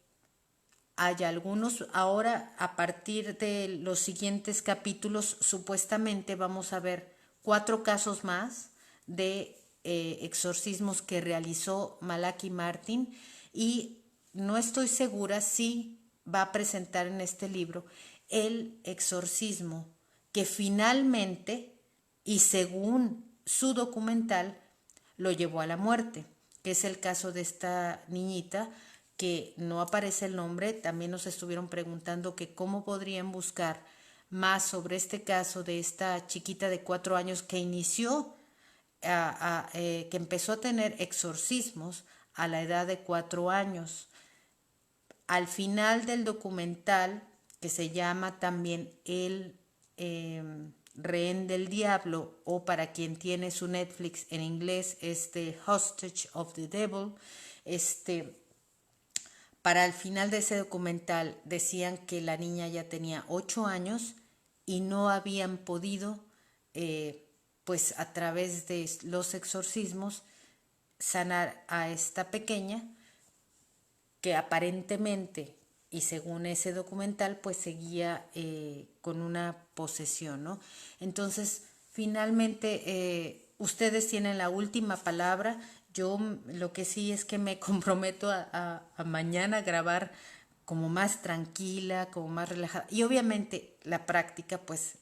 A: haya algunos. Ahora, a partir de los siguientes capítulos, supuestamente vamos a ver 4 casos más de exorcismos que realizó Malachi Martin y no estoy segura si va a presentar en este libro el exorcismo que finalmente y según su documental lo llevó a la muerte, que es el caso de esta niñita que no aparece el nombre. También nos estuvieron preguntando que cómo podrían buscar más sobre este caso de esta chiquita de 4 años que inició, que empezó a tener exorcismos a la edad de 4 años. Al final del documental, que se llama también El Rehén del Diablo, o para quien tiene su Netflix en inglés, Hostage of the Devil, para el final de ese documental decían que la niña ya tenía 8 años y no habían podido, pues a través de los exorcismos, sanar a esta pequeña que aparentemente y según ese documental pues seguía con una posesión, ¿no? Entonces finalmente ustedes tienen la última palabra. Yo lo que sí es que me comprometo a mañana grabar como más tranquila, como más relajada, y obviamente la práctica pues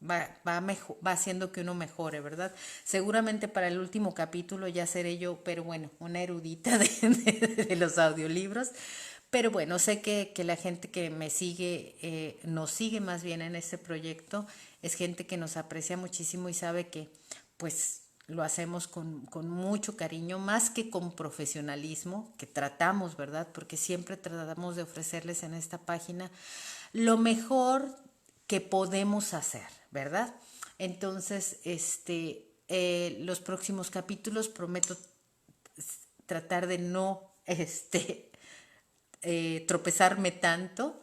A: va haciendo que uno mejore, ¿verdad? Seguramente para el último capítulo ya seré yo, pero bueno, una erudita de los audiolibros. Pero bueno, sé que la gente que me sigue, nos sigue más bien en este proyecto, es gente que nos aprecia muchísimo y sabe que pues lo hacemos con mucho cariño, más que con profesionalismo, que tratamos, ¿verdad? Porque siempre tratamos de ofrecerles en esta página lo mejor que podemos hacer, ¿verdad? Entonces, los próximos capítulos prometo tratar de no, tropezarme tanto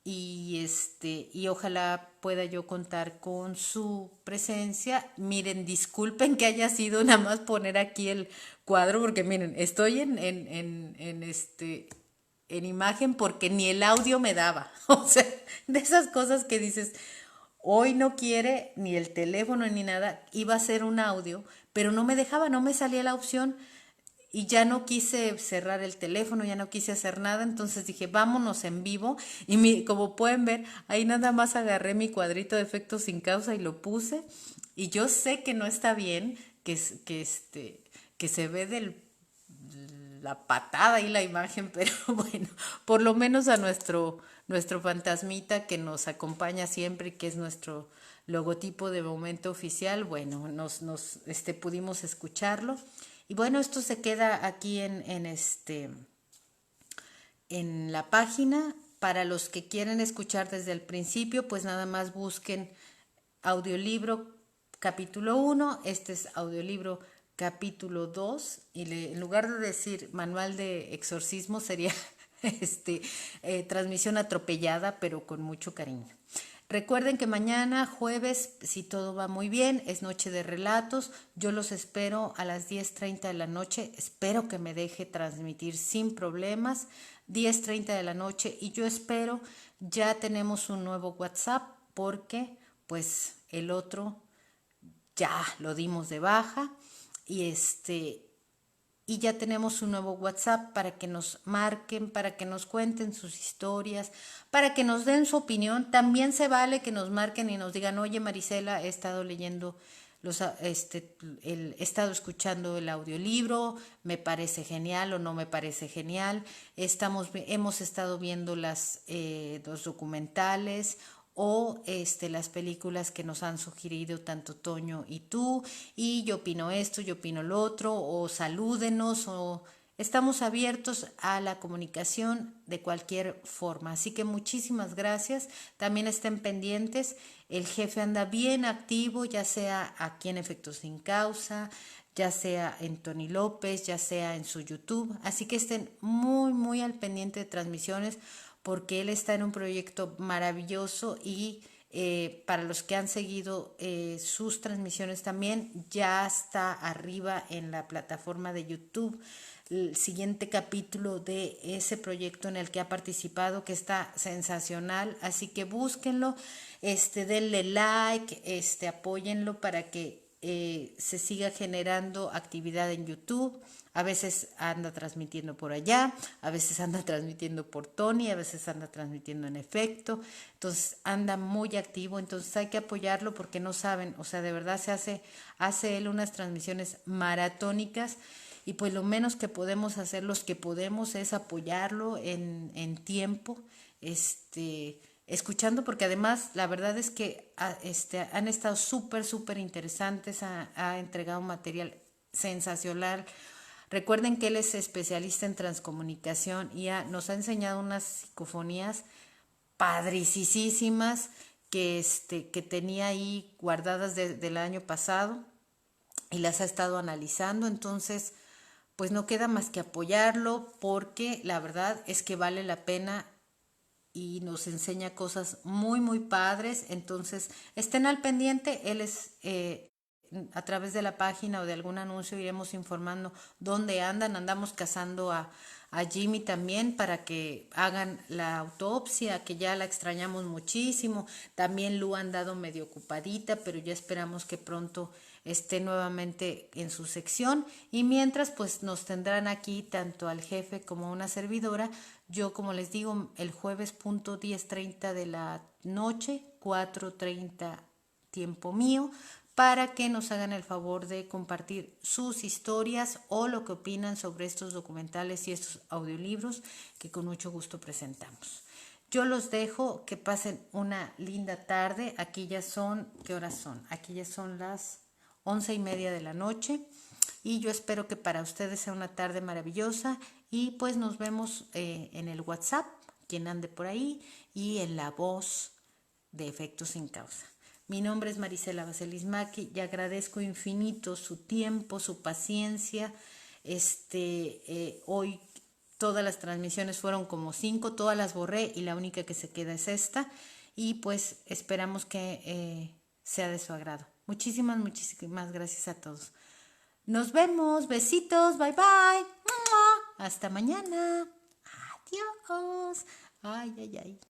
A: y ojalá pueda yo contar con su presencia. Miren, disculpen que haya sido nada más poner aquí el cuadro, porque miren, estoy en imagen porque ni el audio me daba. O sea, de esas cosas que dices, hoy no quiere ni el teléfono ni nada, iba a ser un audio, pero no me dejaba, no me salía la opción y ya no quise cerrar el teléfono, ya no quise hacer nada, entonces dije, vámonos en vivo y como pueden ver, ahí nada más agarré mi cuadrito de efectos sin causa y lo puse y yo sé que no está bien, que se ve la patada y la imagen, pero bueno, por lo menos a nuestro fantasmita que nos acompaña siempre y que es nuestro logotipo de momento oficial, bueno, pudimos escucharlo. Y bueno, esto se queda aquí en la página. Para los que quieren escuchar desde el principio, pues nada más busquen audiolibro capítulo 1, este es audiolibro capítulo 2 y en lugar de decir manual de exorcismo sería transmisión atropellada, pero con mucho cariño. Recuerden que mañana, jueves, si todo va muy bien, es noche de relatos. Yo los espero a las 10:30 de la noche. Espero que me deje transmitir sin problemas. 10:30 de la noche y yo espero ya tenemos un nuevo WhatsApp porque pues el otro ya lo dimos de baja y ya tenemos un nuevo WhatsApp para que nos marquen, para que nos cuenten sus historias, para que nos den su opinión. También se vale que nos marquen y nos digan, oye Marisela, he estado leyendo, he estado escuchando el audiolibro, me parece genial o no me parece genial. Hemos estado viendo los documentales o las películas que nos han sugerido tanto Toño y tú, y yo opino esto, yo opino lo otro, o salúdenos, o estamos abiertos a la comunicación de cualquier forma. Así que muchísimas gracias. También estén pendientes. El jefe anda bien activo, ya sea aquí en Efectos Sin Causa, ya sea en Tony López, ya sea en su YouTube. Así que estén muy, muy al pendiente de transmisiones porque él está en un proyecto maravilloso y para los que han seguido sus transmisiones también, ya está arriba en la plataforma de YouTube el siguiente capítulo de ese proyecto en el que ha participado, que está sensacional, así que búsquenlo, denle like, apóyenlo para que se siga generando actividad en YouTube. A veces anda transmitiendo por allá, a veces anda transmitiendo por Tony, a veces anda transmitiendo en efecto, entonces anda muy activo, entonces hay que apoyarlo porque no saben, o sea, de verdad hace él unas transmisiones maratónicas y pues lo menos que podemos hacer los que podemos es apoyarlo en tiempo, escuchando, porque además la verdad es que han estado súper interesantes, ha entregado material sensacional. Recuerden que él es especialista en transcomunicación y nos ha enseñado unas psicofonías padricísimas que tenía ahí guardadas del año pasado y las ha estado analizando. Entonces, pues no queda más que apoyarlo porque la verdad es que vale la pena y nos enseña cosas muy padres. Entonces estén al pendiente. Él es a través de la página o de algún anuncio iremos informando dónde andamos cazando a Jimmy también para que hagan la autopsia, que ya la extrañamos muchísimo. También Lu ha andado medio ocupadita, pero ya esperamos que pronto esté nuevamente en su sección y mientras pues nos tendrán aquí tanto al jefe como una servidora. Yo, como les digo, el jueves punto 10:30 de la noche, 4:30 tiempo mío para que nos hagan el favor de compartir sus historias o lo que opinan sobre estos documentales y estos audiolibros que con mucho gusto presentamos. Yo los dejo, que pasen una linda tarde. Aquí ya son, ¿qué horas son? Aquí ya son las 11:30 de la noche y yo espero que para ustedes sea una tarde maravillosa y pues nos vemos en el WhatsApp, quien ande por ahí, y en la voz de Efectos sin Causa. Mi nombre es Marisela Baselismaki y agradezco infinito su tiempo, su paciencia. Hoy todas las transmisiones fueron como 5, todas las borré y la única que se queda es esta. Y pues esperamos que sea de su agrado. Muchísimas gracias a todos. Nos vemos, besitos, bye bye. Hasta mañana. Adiós. Ay, ay, ay.